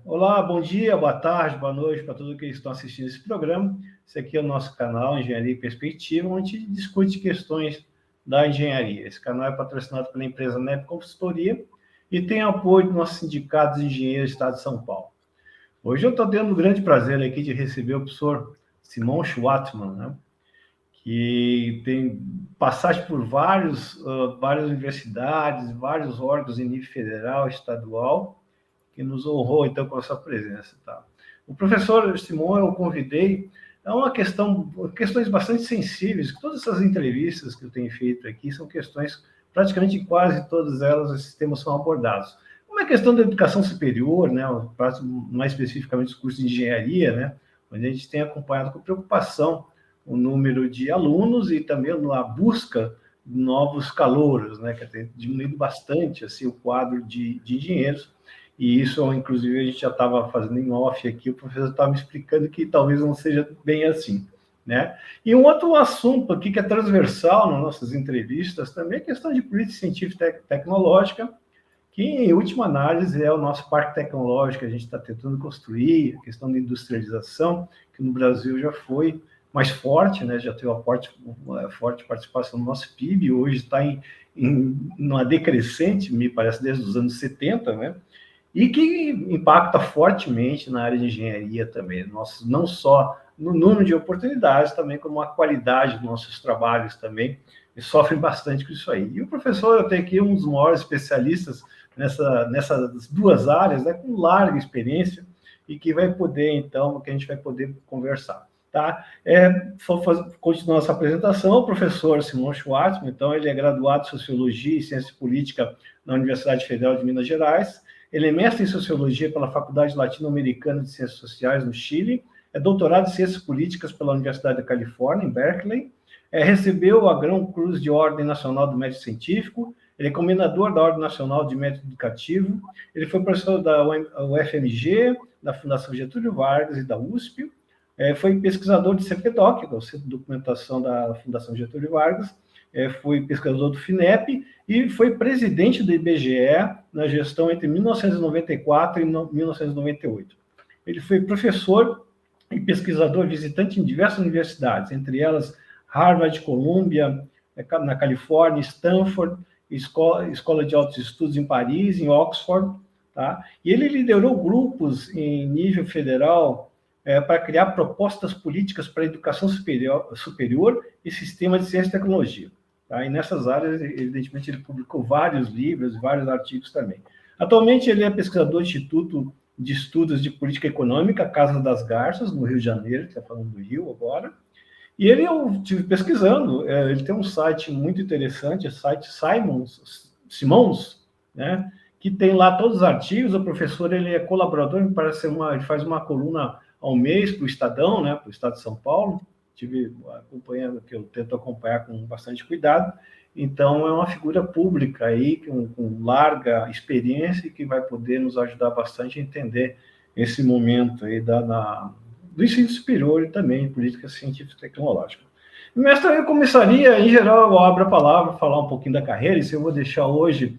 Olá, bom dia, boa tarde, boa noite para todos que estão assistindo esse programa. Esse aqui é o nosso canal Engenharia e Perspectiva, onde a gente discute questões da engenharia. Esse canal é patrocinado pela empresa NEP Consultoria e tem apoio do nosso sindicato de engenheiros do Estado de São Paulo. Hoje eu estou tendo o grande prazer aqui de receber o professor Simon Schwartzman, né? Que tem passagem por várias universidades, vários órgãos em nível federal, estadual, que nos honrou, então, com a sua presença. Tá? O professor Simon, eu convidei, questões bastante sensíveis, todas essas entrevistas que eu tenho feito aqui são questões, praticamente quase todas elas, esses temas são abordados. Como é a questão da educação superior, né, mais especificamente os cursos de engenharia, né, onde a gente tem acompanhado com preocupação o número de alunos e também a busca de novos calouros, né, que tem diminuído bastante assim, o quadro de engenheiros. E isso, inclusive, a gente já estava fazendo em off aqui, o professor estava me explicando que talvez não seja bem assim, né? E um outro assunto aqui que é transversal nas nossas entrevistas também é a questão de política científica e tecnológica, que, em última análise, é o nosso parque tecnológico que a gente está tentando construir, a questão da industrialização, que no Brasil já foi mais forte, né? Já teve uma forte participação no nosso PIB, hoje está numa decrescente, me parece, desde os anos 70, né? E que impacta fortemente na área de engenharia também, não só no número de oportunidades, também como a qualidade dos nossos trabalhos também, e sofrem bastante com isso aí. E o professor, eu tenho aqui um dos maiores especialistas nessas duas áreas, né, com larga experiência, e que vai poder, então, que a gente vai poder conversar. Tá? Continuando essa apresentação, o professor Simon Schwartzman, então, ele é graduado em Sociologia e Ciência Política na Universidade Federal de Minas Gerais. Ele é mestre em Sociologia pela Faculdade Latino-Americana de Ciências Sociais, no Chile. É doutorado em Ciências Políticas pela Universidade da Califórnia, em Berkeley. Recebeu a Grão Cruz de Ordem Nacional do Mérito Científico. Ele é comendador da Ordem Nacional de Mérito Educativo. Ele foi professor da UFMG, da Fundação Getúlio Vargas e da USP. Foi pesquisador de CPDOC, que é o Centro de Documentação da Fundação Getúlio Vargas. Foi pesquisador do FINEP e foi presidente do IBGE na gestão entre 1994 e 1998. Ele foi professor e pesquisador visitante em diversas universidades, entre elas Harvard, Columbia, na Califórnia, Stanford, Escola de Altos Estudos em Paris, em Oxford. Tá? E ele liderou grupos em nível federal para criar propostas políticas para a educação superior e sistema de ciência e tecnologia. Tá? E nessas áreas, evidentemente, ele publicou vários livros, vários artigos também. Atualmente, ele é pesquisador do Instituto de Estudos de Política Econômica, Casa das Garças, no Rio de Janeiro, que está falando do Rio agora. E eu estive pesquisando, ele tem um site muito interessante, o site Simons, né, que tem lá todos os artigos. O professor ele é colaborador, me parece ele faz uma coluna ao mês para o Estadão, né, para o Estado de São Paulo. Estive acompanhando, que eu tento acompanhar com bastante cuidado. Então, é uma figura pública aí, com larga experiência e que vai poder nos ajudar bastante a entender esse momento aí do ensino superior e também política científica e tecnológica. Mestre, eu começaria, em geral, eu abro a palavra, falar um pouquinho da carreira, isso eu vou deixar hoje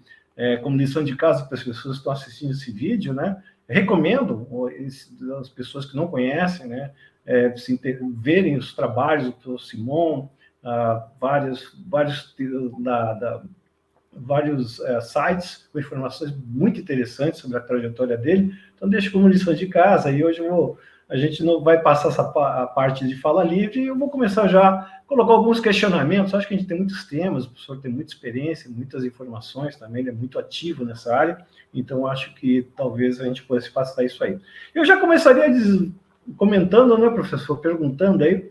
como lição de casa para as pessoas que estão assistindo esse vídeo, né? Recomendo as pessoas que não conhecem, né, verem os trabalhos do Simon, vários sites com informações muito interessantes sobre a trajetória dele. Então, deixo como lição de casa, e hoje a gente não vai passar a parte de fala livre, e eu vou começar já a colocar alguns questionamentos. Acho que a gente tem muitos temas, o professor tem muita experiência, muitas informações também, ele é muito ativo nessa área, então acho que talvez a gente pudesse passar isso aí. Eu já começaria comentando, né, professor, perguntando aí,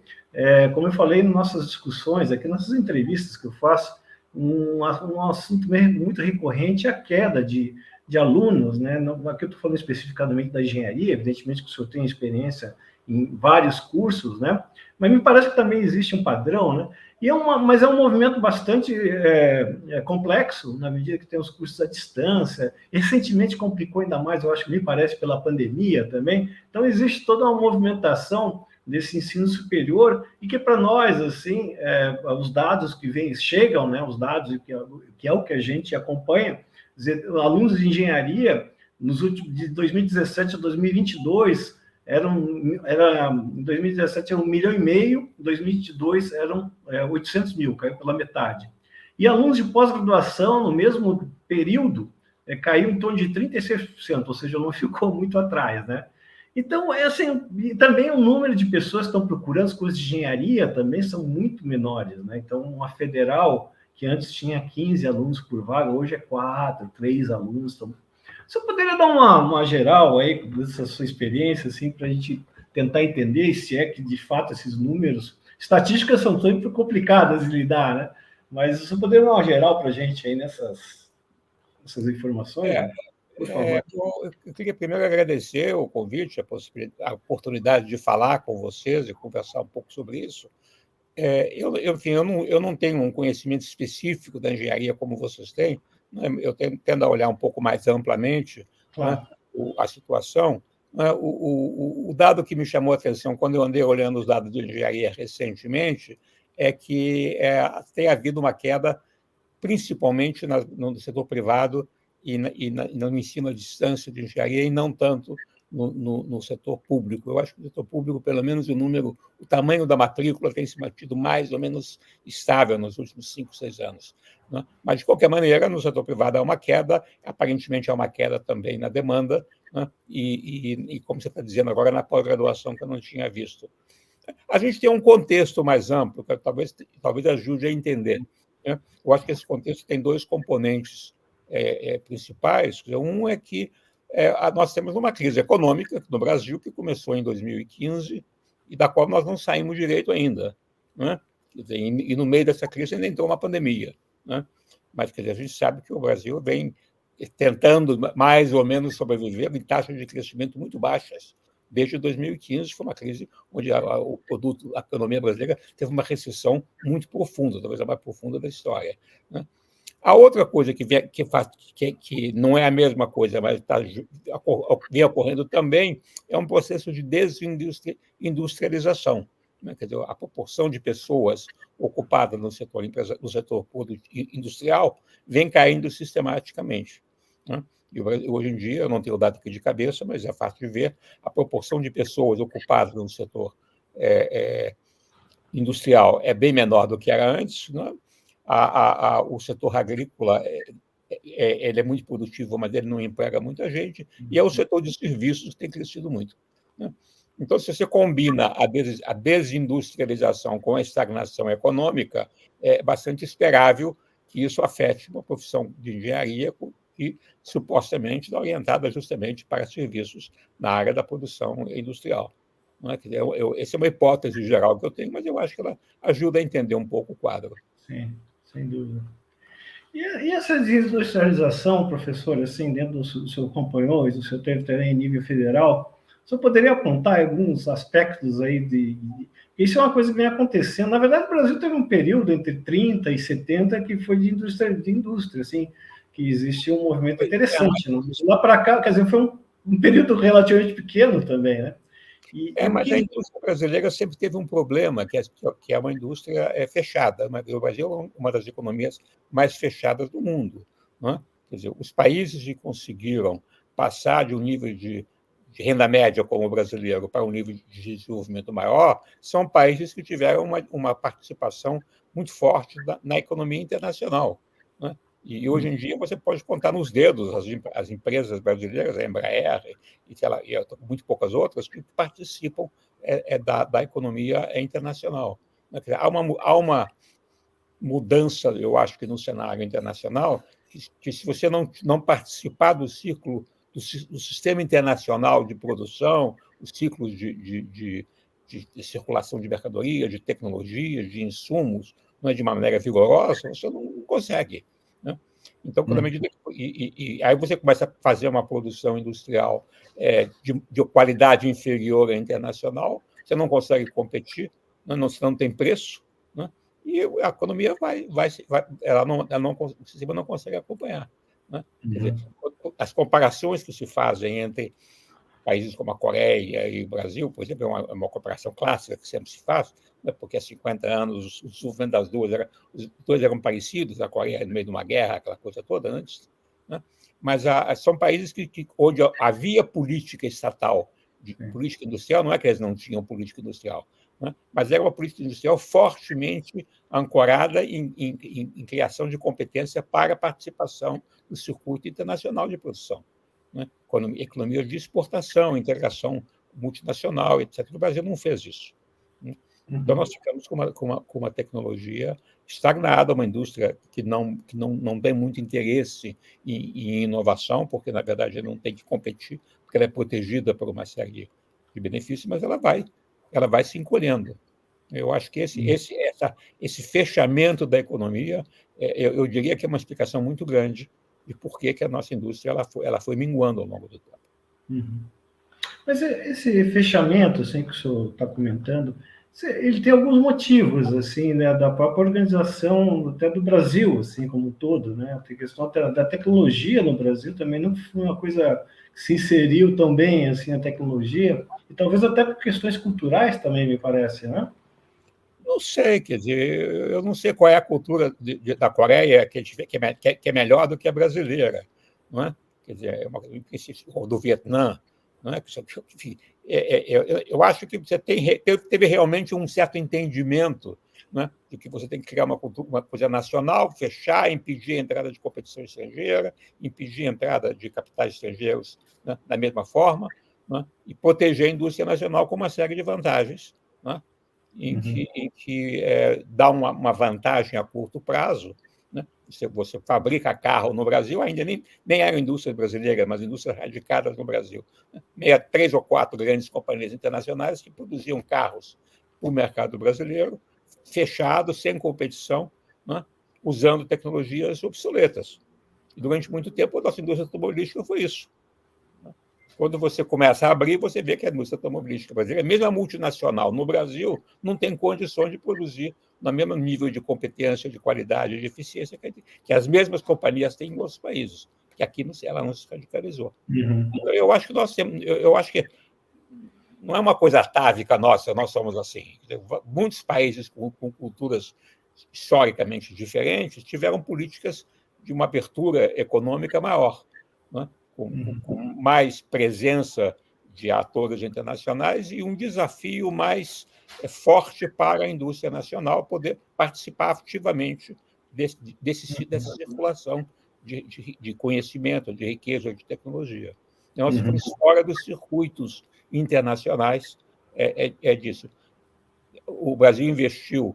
como eu falei nas nossas discussões aqui, nessas entrevistas que eu faço, um assunto muito recorrente é a queda de alunos, né? Aqui eu estou falando especificamente da engenharia, evidentemente que o senhor tem experiência em vários cursos, né? Mas me parece que também existe um padrão, né? Mas é um movimento bastante complexo, na medida que tem os cursos à distância. Recentemente complicou ainda mais, eu acho que me parece, pela pandemia também. Então, existe toda uma movimentação desse ensino superior, e que para nós, assim, os dados que chegam, né, os dados que é o que a gente acompanha, dizer, alunos de engenharia, nos últimos, de 2017 a 2022, em 2017 era 1,5 milhão, em 2022 eram 800 mil, caiu pela metade. E alunos de pós-graduação, no mesmo período, caiu em torno de 36%, ou seja, não ficou muito atrás, né? Então, assim, também o número de pessoas que estão procurando as coisas de engenharia também são muito menores, né? Então, uma federal que antes tinha 15 alunos por vaga, hoje é 4, 3 alunos. Então, você poderia dar uma geral aí dessa sua experiência, assim, para a gente tentar entender se é que, de fato, esses números... Estatísticas são sempre complicadas de lidar, né? Mas você poderia dar uma geral para a gente aí essas informações, né? Por favor. Eu queria primeiro agradecer o convite, a oportunidade de falar com vocês e conversar um pouco sobre isso. Eu não tenho um conhecimento específico da engenharia como vocês têm, né? Eu tendo a olhar um pouco mais amplamente, Claro. Né, a situação. Né? O dado que me chamou a atenção quando eu andei olhando os dados de engenharia recentemente é que tem havido uma queda, principalmente no setor privado e no ensino à distância de engenharia, e não tanto no setor público. Eu acho que no setor público, pelo menos, o tamanho da matrícula tem se mantido mais ou menos estável nos últimos 5, 6 anos. Né? Mas, de qualquer maneira, no setor privado há uma queda, aparentemente há uma queda também na demanda, né? E como você está dizendo agora, na pós-graduação, que eu não tinha visto. A gente tem um contexto mais amplo, que talvez ajude a entender. Né? Eu acho que esse contexto tem 2 componentes principais. Um é que nós temos uma crise econômica no Brasil que começou em 2015 e da qual nós não saímos direito ainda. Né? Quer dizer, e no meio dessa crise ainda entrou uma pandemia. Né? Mas quer dizer, a gente sabe que o Brasil vem tentando mais ou menos sobreviver em taxas de crescimento muito baixas. Desde 2015, foi uma crise onde a economia brasileira teve uma recessão muito profunda, talvez a mais profunda da história. Né? A outra coisa que não é a mesma coisa, mas vem ocorrendo também, é um processo de desindustrialização. Né? Quer dizer, a proporção de pessoas ocupadas no setor industrial vem caindo sistematicamente. Né? E hoje em dia, eu não tenho dado aqui de cabeça, mas é fácil de ver, a proporção de pessoas ocupadas no setor industrial é bem menor do que era antes. Né? O setor agrícola ele é muito produtivo, mas ele não emprega muita gente, e é o setor de serviços que tem crescido muito. Né? Então, se você combina a desindustrialização com a estagnação econômica, é bastante esperável que isso afete uma profissão de engenharia que supostamente está orientada justamente para serviços na área da produção industrial. Não é? Essa é uma hipótese geral que eu tenho, mas eu acho que ela ajuda a entender um pouco o quadro. Sim, sem dúvida. E essa desindustrialização, professor, assim, dentro do seu acompanhou, do seu território em nível federal, você poderia apontar alguns aspectos aí isso é uma coisa que vem acontecendo. Na verdade, o Brasil teve um período entre 30 e 70 que foi de indústria, assim, que existia um movimento interessante. Né? Lá para cá, quer dizer, foi um período relativamente pequeno também, né? Mas a indústria brasileira sempre teve um problema, que é uma indústria fechada. O Brasil é uma das economias mais fechadas do mundo. Né? Quer dizer, os países que conseguiram passar de um nível de renda média como o brasileiro para um nível de desenvolvimento maior são países que tiveram uma participação muito forte na economia internacional. Né? E hoje em dia você pode contar nos dedos as empresas brasileiras, a Embraer e muito poucas outras, que participam da economia internacional. Há uma mudança, eu acho que no cenário internacional, que se você não participar do ciclo do sistema internacional de produção, os ciclos de circulação de mercadoria, de tecnologias, de insumos, de uma maneira vigorosa, você não consegue. Né? Então, quando aí você começa a fazer uma produção industrial de qualidade inferior à internacional, você não consegue competir, você não tem preço, né? E a economia ela não consegue acompanhar. Né? Quer dizer, as comparações que se fazem entre países como a Coreia e o Brasil, por exemplo, é uma cooperação clássica que sempre se faz, né, porque há 50 anos o desenvolvimento das duas os dois eram parecidos, a Coreia no meio de uma guerra, aquela coisa toda antes, né? Mas são países onde havia política estatal, política industrial, não é que eles não tinham política industrial, né? Mas era uma política industrial fortemente ancorada em criação de competência para a participação no circuito internacional de produção, né? Economia de exportação, integração multinacional, etc. O Brasil não fez isso, né? Então, nós ficamos com uma tecnologia estagnada, uma indústria que não tem muito interesse em inovação, porque, na verdade, não tem que competir, porque ela é protegida por uma série de benefícios, mas ela vai se encolhendo. Eu acho que esse fechamento da economia, eu diria que é uma explicação muito grande de por que a nossa indústria ela foi minguando ao longo do tempo. Mas esse fechamento, assim, que o senhor está comentando, ele tem alguns motivos, assim, né, da própria organização até do Brasil, assim, como um todo, né? Tem questão da tecnologia no Brasil também não foi uma coisa que se inseriu tão bem, assim, a tecnologia, e talvez até por questões culturais também, me parece, né? Não sei, quer dizer, eu não sei qual é a cultura da Coreia que é melhor do que a brasileira, não é? Quer dizer, ou do Vietnã, não é? Enfim, eu acho que você teve realmente um certo entendimento, não é? De que você tem que criar uma coisa nacional, fechar, impedir a entrada de competição estrangeira, impedir a entrada de capitais estrangeiros, né, da mesma forma, não é? E proteger a indústria nacional com uma série de vantagens, não é? Em que dá uma vantagem a curto prazo, né? Você fabrica carro no Brasil, ainda nem eram indústrias brasileiras, mas indústrias radicadas no Brasil, né? 3 ou 4 grandes companhias internacionais que produziam carros para o mercado brasileiro, fechados, sem competição, né? Usando tecnologias obsoletas. E durante muito tempo, a nossa indústria automobilística foi isso. Quando você começa a abrir, você vê que a indústria automobilística brasileira, mesmo a multinacional no Brasil, não tem condições de produzir no mesmo nível de competência, de qualidade, de eficiência que as mesmas companhias têm em outros países, que aqui ela não se radicalizou. Então, eu acho que não é uma coisa atávica nossa, nós somos assim. Muitos países com culturas historicamente diferentes tiveram políticas de uma abertura econômica maior, né? Com mais presença de atores internacionais e um desafio mais forte para a indústria nacional poder participar ativamente dessa circulação de conhecimento, de riqueza, de tecnologia. Nós estamos fora dos circuitos internacionais disso. O Brasil investiu,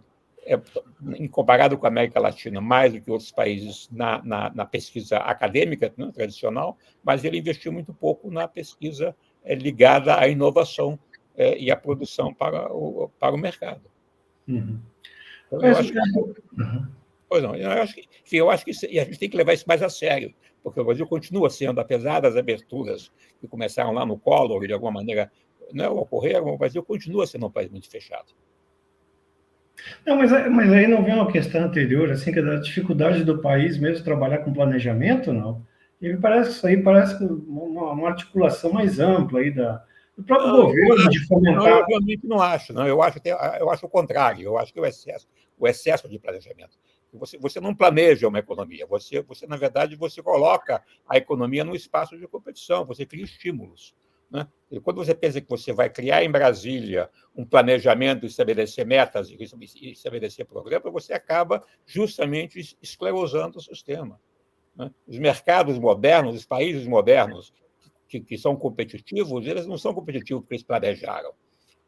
comparado com a América Latina, mais do que outros países na pesquisa acadêmica, né, tradicional, mas ele investiu muito pouco na pesquisa ligada à inovação e à produção para o mercado. Então, eu acho que... Pois não, eu acho que e a gente tem que levar isso mais a sério, porque o Brasil continua sendo, apesar das aberturas que começaram lá no Collor e de alguma maneira não ocorreram, o Brasil continua sendo um país muito fechado. Não, mas aí não vem uma questão anterior, assim, que é da dificuldade do país mesmo trabalhar com planejamento, não? E me parece que isso aí parece uma articulação mais ampla aí do próprio governo de fomentar. Eu realmente não acho, não. Eu acho o contrário. Eu acho que o excesso de planejamento. Você não planeja uma economia. Você, na verdade, você coloca a economia num espaço de competição. Você cria estímulos, né? E quando você pensa que você vai criar em Brasília um planejamento, estabelecer metas e estabelecer programas, você acaba justamente esclerosando o sistema, né? Os mercados modernos, os países modernos que são competitivos, eles não são competitivos porque eles planejaram.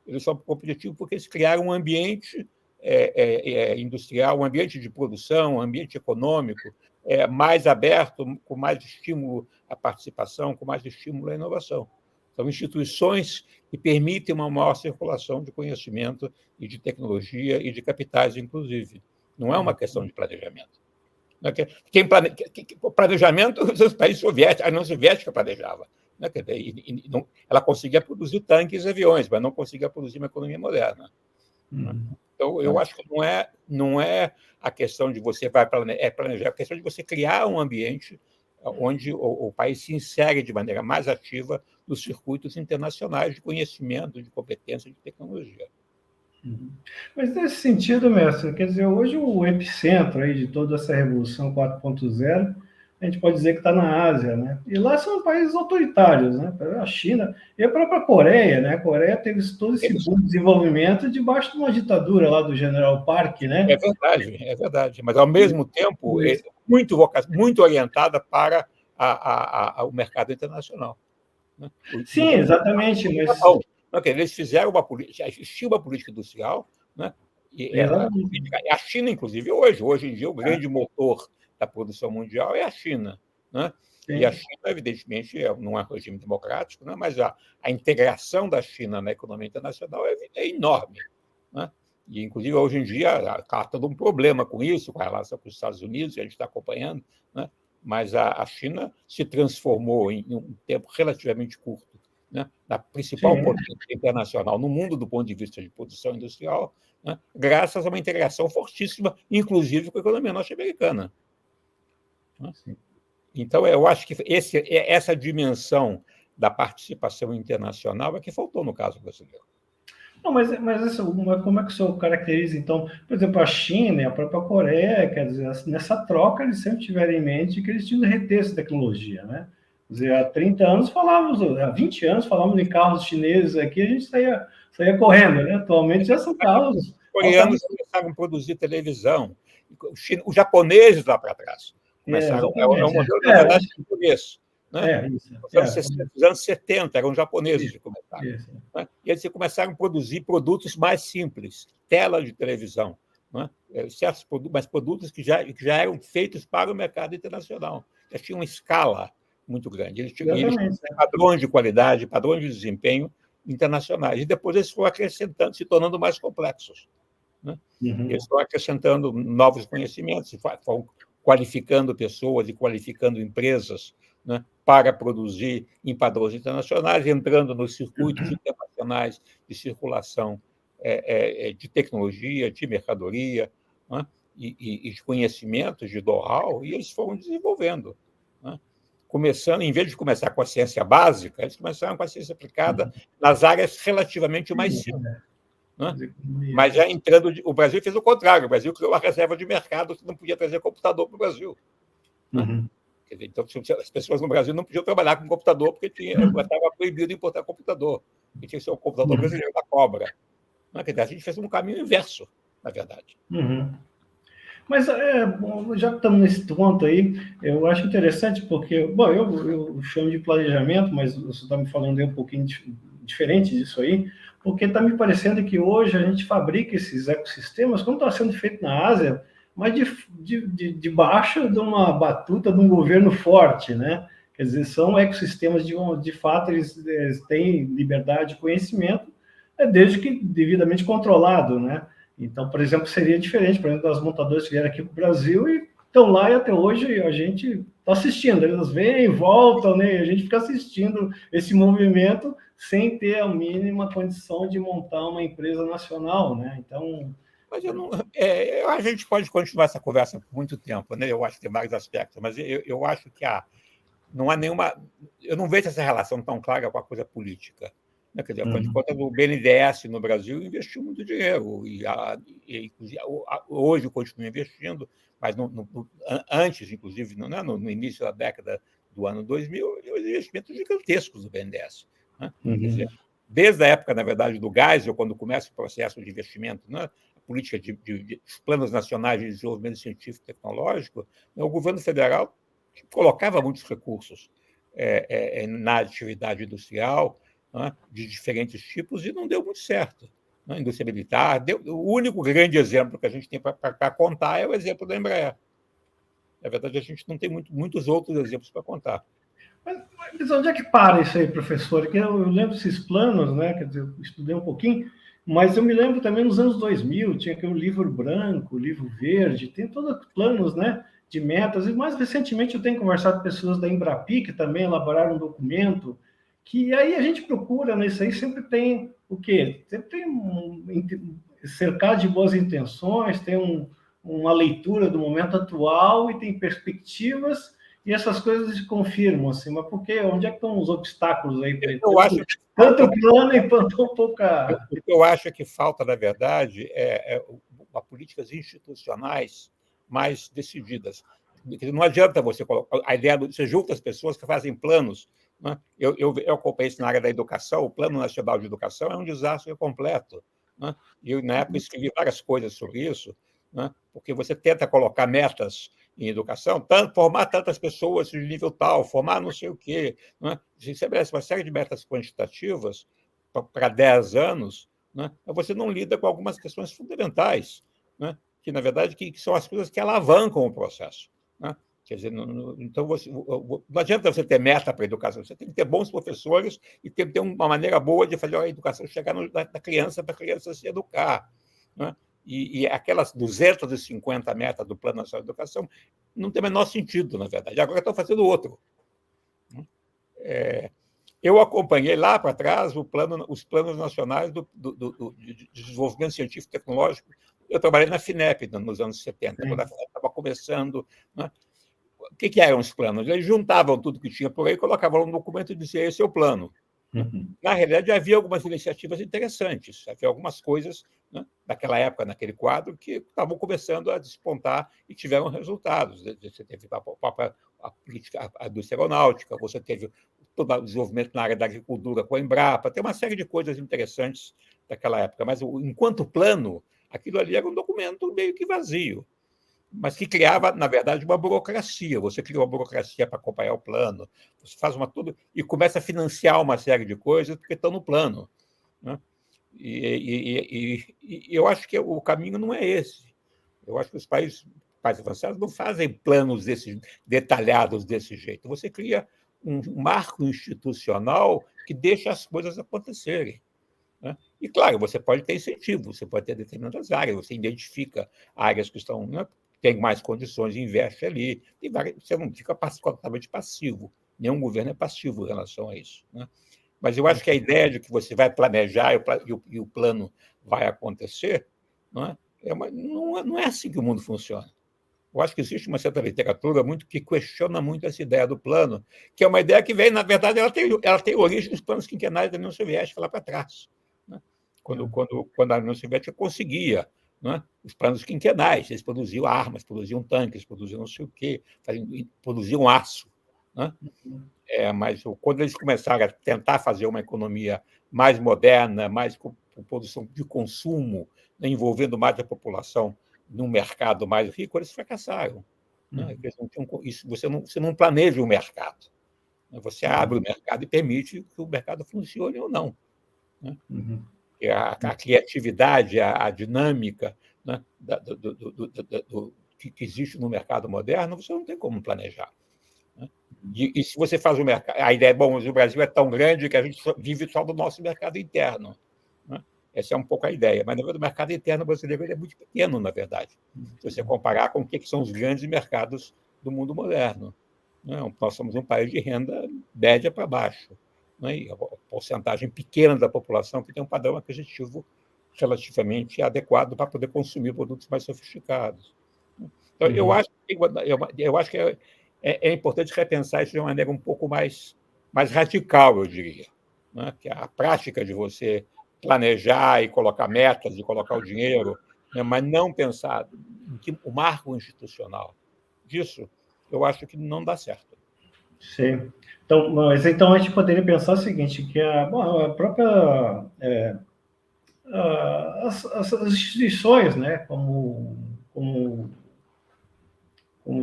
Eles são competitivos porque eles criaram um ambiente industrial, um ambiente de produção, um ambiente econômico mais aberto, com mais estímulo à participação, com mais estímulo à inovação. São instituições que permitem uma maior circulação de conhecimento e de tecnologia e de capitais, inclusive. Não é uma questão de planejamento. O planejamento, os países soviéticos, a União Soviética planejava. Ela conseguia produzir tanques e aviões, mas não conseguia produzir uma economia moderna. Então, eu acho que não é a questão de você vai planejar, é a questão de você criar um ambiente onde o país se insere de maneira mais ativa nos circuitos internacionais de conhecimento, de competência, de tecnologia. Mas nesse sentido, mestre, quer dizer, hoje o epicentro aí de toda essa revolução 4.0, a gente pode dizer que está na Ásia, né? E lá são países autoritários, né? A China e a própria Coreia, né? A Coreia teve todo esse desenvolvimento debaixo de uma ditadura lá do General Park, né? É verdade, mas ao mesmo tempo é muito orientada para o mercado internacional. Né? Sim, exatamente, mas Eles fizeram uma política, existia uma política industrial, né? E a China, inclusive, hoje em dia, o grande motor da produção mundial é a China. Né? E a China, evidentemente, não é um regime democrático, né? Mas a integração da China na economia internacional é enorme. Né? E, inclusive, hoje em dia, está todo um problema com isso, com a relação com os Estados Unidos, que a gente está acompanhando, né? Mas a China se transformou, em um tempo relativamente curto, né, na principal potência internacional no mundo do ponto de vista de produção industrial, né, graças a uma integração fortíssima, inclusive com a economia norte-americana. Né? Então, eu acho que essa dimensão da participação internacional é que faltou no caso brasileiro. Não, mas como é que o senhor caracteriza, então, por exemplo, a China e a própria Coreia, quer dizer, nessa troca eles sempre tiveram em mente que eles tinham que reter essa tecnologia, né? Quer dizer, há 30 anos falávamos, há 20 anos falávamos em carros chineses aqui, a gente saía correndo, né? Atualmente já são carros... Os coreanos começaram a produzir televisão, os japoneses lá para trás começaram, é um modelo, na verdade, japonês. Né? Nos anos 70, eram japoneses que começaram. Né? E eles começaram a produzir produtos mais simples, tela de televisão, né? Certos produtos, mas produtos que já eram feitos para o mercado internacional. Já tinham uma escala muito grande. Eles tinham padrões de qualidade, padrões de desempenho internacionais. E depois eles foram acrescentando, se tornando mais complexos. Né? Eles foram acrescentando novos conhecimentos, foram qualificando pessoas e qualificando empresas, né, para produzir em padrões internacionais, entrando nos circuitos internacionais de circulação de tecnologia, de mercadoria, né, e de conhecimentos, de know-how, e eles foram desenvolvendo. Né? Começando, em vez de começar com a ciência básica, eles começaram com a ciência aplicada nas áreas relativamente mais simples. Né? Mas já entrando... O Brasil fez o contrário. O Brasil criou uma reserva de mercado que não podia trazer computador para o Brasil. Né? Então, as pessoas no Brasil não podiam trabalhar com computador porque estava proibido importar computador. E tinha que ser um computador brasileiro da Cobra. Né? Quer dizer, a gente fez um caminho inverso, na verdade. Mas, bom, já que estamos nesse ponto aí, eu acho interessante porque, bom, eu chamo de planejamento, mas você está me falando aí um pouquinho diferente disso aí, porque está me parecendo que hoje a gente fabrica esses ecossistemas, como está sendo feito na Ásia, mas debaixo de uma batuta de um governo forte, né? Quer dizer, são ecossistemas de fato, eles têm liberdade de conhecimento, desde que devidamente controlado, né? Então, por exemplo, seria diferente, por exemplo, das montadoras que vieram aqui para o Brasil e estão lá e até hoje a gente está assistindo. Eles vêm, voltam, né? E a gente fica assistindo esse movimento sem ter a mínima condição de montar uma empresa nacional, né? Então... Mas a gente pode continuar essa conversa por muito tempo, né? Eu acho que tem vários aspectos, mas eu acho que não há nenhuma... Eu não vejo essa relação tão clara com a coisa política. Quer dizer, afinal de contas, o BNDES no Brasil investiu muito dinheiro, e hoje continua investindo, mas antes, inclusive, no início da década do ano 2000, investimentos gigantescos do BNDES. Né? Quer dizer, desde a época, na verdade, do Geisel, quando começa o processo de investimento, né, a política de planos nacionais de desenvolvimento científico e tecnológico, o governo federal colocava muitos recursos na atividade industrial, né, de diferentes tipos, e não deu muito certo. Né? Indústria militar, o único grande exemplo que a gente tem para contar é o exemplo da Embraer. Na verdade, a gente não tem muitos outros exemplos para contar. Mas onde é que para isso aí, professor? Eu lembro desses planos, né? Quer dizer, eu estudei um pouquinho, mas eu me lembro também nos anos 2000, tinha aquele livro branco, livro verde, tem todos os planos, né, de metas, e mais recentemente eu tenho conversado com pessoas da Embrapi, que também elaboraram um documento, que aí a gente procura, nisso aí sempre tem o quê? Sempre tem cercado de boas intenções, tem uma leitura do momento atual e tem perspectivas, e essas coisas se confirmam, assim, mas por quê? Onde é que estão os obstáculos aí? Eu acho que Tanto plano e tão pouca... o que eu acho que falta, na verdade, políticas institucionais mais decididas. Não adianta você colocar a ideia você junta as pessoas que fazem planos. Né? Eu acompanhei isso na área da educação. O Plano Nacional de Educação é um desastre completo. Né? E eu, na época, escrevi várias coisas sobre isso, né? Porque você tenta colocar metas em educação, formar tantas pessoas de nível tal, formar não sei o quê. Né? Você estabelece uma série de metas quantitativas para 10 anos, né? Você não lida com algumas questões fundamentais, né? Que, na verdade, que são as coisas que alavancam o processo. Né? Quer dizer, então, não adianta você ter meta para a educação, você tem que ter bons professores e tem que ter uma maneira boa de fazer a educação chegar na criança, para a criança se educar. Né? E aquelas 250 metas do Plano Nacional de Educação não tem o menor sentido, na verdade. Agora estão fazendo outro. Eu acompanhei lá para trás os planos nacionais de desenvolvimento científico e tecnológico. Eu trabalhei na FINEP nos anos 70, quando a FINEP estava começando. Né? O que eram os planos? Eles juntavam tudo que tinha por aí, colocavam no documento e diziam: esse é o plano. Na realidade, havia algumas iniciativas interessantes, havia algumas coisas, né, naquela época, naquele quadro, que estavam começando a despontar e tiveram resultados. Você teve a política, a indústria aeronáutica, você teve todo o desenvolvimento na área da agricultura com a Embrapa, tem uma série de coisas interessantes daquela época, mas, enquanto plano, aquilo ali era um documento meio que vazio, mas que criava, na verdade, uma burocracia. Você cria uma burocracia para acompanhar o plano, você faz tudo e começa a financiar uma série de coisas porque estão no plano. Né? E eu acho que o caminho não é esse. Eu acho que os países avançados não fazem planos detalhados desse jeito. Você cria um marco institucional que deixa as coisas acontecerem. Né? E, claro, você pode ter incentivo, você pode ter determinadas áreas, você identifica áreas que estão, né, tem mais condições, investe ali, você não fica completamente passivo. Nenhum governo é passivo em relação a isso. Né? Mas eu acho que a ideia de que você vai planejar e o plano vai acontecer, não é assim que o mundo funciona. Eu acho que existe uma certa literatura que questiona muito essa ideia do plano, que é uma ideia que vem, na verdade, ela tem origem nos planos quinquenais da União Soviética lá para trás. Né? Quando a União Soviética conseguia, né, os planos quinquenais, eles produziam armas, produziam tanques, produziam não sei o quê, produziam aço. Né? Mas quando eles começaram a tentar fazer uma economia mais moderna, mais com produção de consumo, né, envolvendo mais a população num mercado mais rico, eles fracassaram. Né? Eles não tinham, você não planeja o mercado. Né? Você abre o mercado e permite que o mercado funcione ou não. Né? A criatividade, a dinâmica, né, que existe no mercado moderno, você não tem como planejar. Né? E se você faz o mercado... A ideia é, bom, o Brasil é tão grande que a gente vive só do nosso mercado interno. Né? Essa é um pouco a ideia. Mas, na verdade, o mercado interno brasileiro é muito pequeno, na verdade, se você comparar com o que são os grandes mercados do mundo moderno. Né? Nós somos um país de renda média para baixo. Né? E a porcentagem pequena da população que tem um padrão aquisitivo relativamente adequado para poder consumir produtos mais sofisticados. Então, eu acho que é importante repensar isso de uma maneira um pouco mais radical, eu diria. Né? Que a prática de você planejar e colocar metas e colocar o dinheiro, né? Mas não pensar em o marco institucional disso, eu acho que não dá certo. Sim. Então a gente poderia pensar o seguinte, que a própria... as instituições, né, como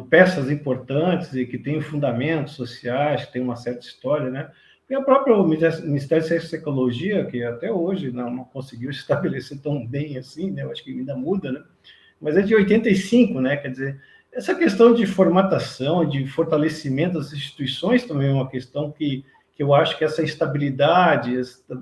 peças importantes e que têm fundamentos sociais, que têm uma certa história, né? E a própria Ministério da Ciência e Tecnologia, que até hoje não conseguiu se estabelecer tão bem assim, né? Eu acho que ainda muda, né? Mas é de 85, né? Quer dizer, essa questão de formatação, de fortalecimento das instituições também é uma questão que eu acho que essa estabilidade,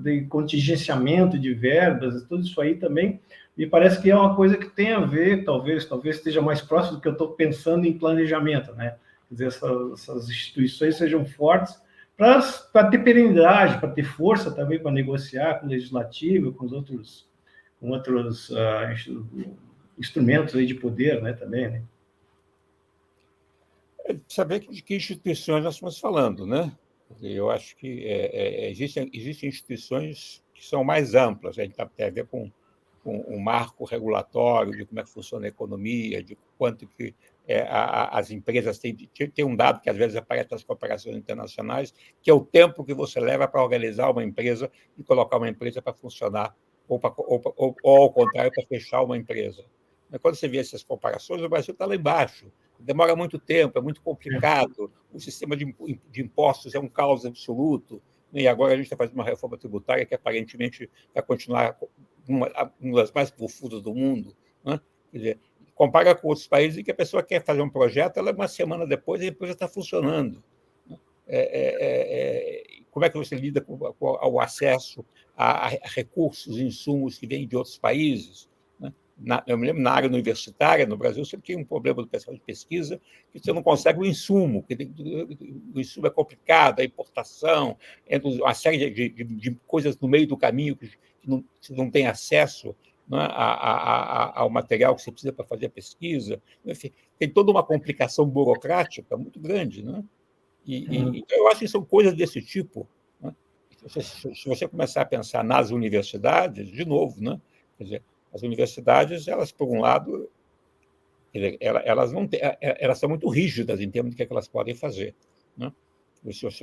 de contingenciamento de verbas, tudo isso aí também me parece que é uma coisa que tem a ver, talvez esteja mais próximo do que eu estou pensando em planejamento, né? Quer dizer, essas instituições sejam fortes para ter perenidade, para ter força também para negociar com o legislativo, com outros instrumentos aí de poder, né? Também, né? Saber de que instituições nós estamos falando, né? Eu acho que existem instituições que são mais amplas, a gente tem a ver com um marco regulatório de como é que funciona a economia, de quanto que as empresas têm. Tem um dado que às vezes aparece nas cooperações internacionais, que é o tempo que você leva para organizar uma empresa e colocar uma empresa para funcionar, ou ao contrário, para fechar uma empresa. Mas quando você vê essas comparações, o Brasil está lá embaixo. Demora muito tempo, é muito complicado, o sistema de impostos é um caos absoluto, e agora a gente está fazendo uma reforma tributária que aparentemente vai continuar uma das mais profundas do mundo, né? Quer dizer, compara com outros países em que a pessoa quer fazer um projeto, ela uma semana depois a empresa está funcionando. Como é que você lida com o acesso a recursos, insumos que vêm de outros países? Eu me lembro, na área universitária, no Brasil, você tinha um problema do pessoal de pesquisa, que você não consegue o insumo, que o insumo é complicado, a importação, uma série de coisas no meio do caminho que você não tem acesso, né, ao material que você precisa para fazer a pesquisa. Enfim, tem toda uma complicação burocrática muito grande. Né? Então, eu acho que são coisas desse tipo. Né? Se você começar a pensar nas universidades, de novo, né? Quer dizer, as universidades, elas, por um lado, elas não têm, elas são muito rígidas em termos do que elas podem fazer. Né?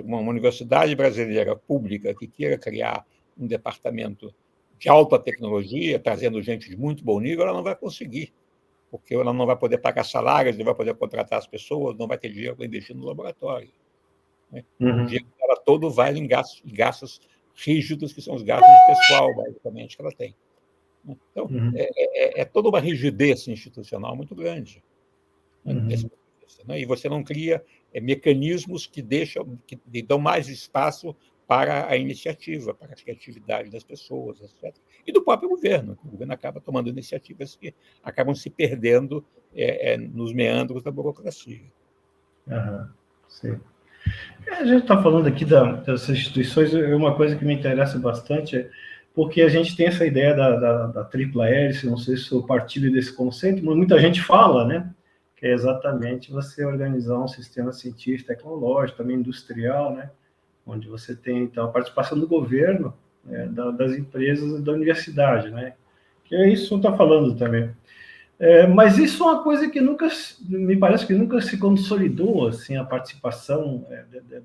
Uma universidade brasileira pública que queira criar um departamento de alta tecnologia, trazendo gente de muito bom nível, ela não vai conseguir, porque ela não vai poder pagar salários, não vai poder contratar as pessoas, não vai ter dinheiro para investir no laboratório. Né? O dinheiro dela todo vai em gastos rígidos, que são os gastos de pessoal, basicamente, que ela tem. Então, é toda uma rigidez institucional muito grande. Né? E você não cria mecanismos que dão mais espaço para a iniciativa, para a criatividade das pessoas, etc. E do próprio governo. O governo acaba tomando iniciativas que acabam se perdendo nos meandros da burocracia. Sim. A gente está falando aqui dessas instituições, uma coisa que me interessa bastante porque a gente tem essa ideia da tripla hélice, não sei se eu partilho desse conceito, mas muita gente fala, né? Que é exatamente você organizar um sistema científico, tecnológico, também industrial, né? Onde você tem, então, a participação do governo, né? das empresas e da universidade, né? Que é isso que eu estou falando também. Mas isso é uma coisa que nunca, me parece que nunca se consolidou, assim, a participação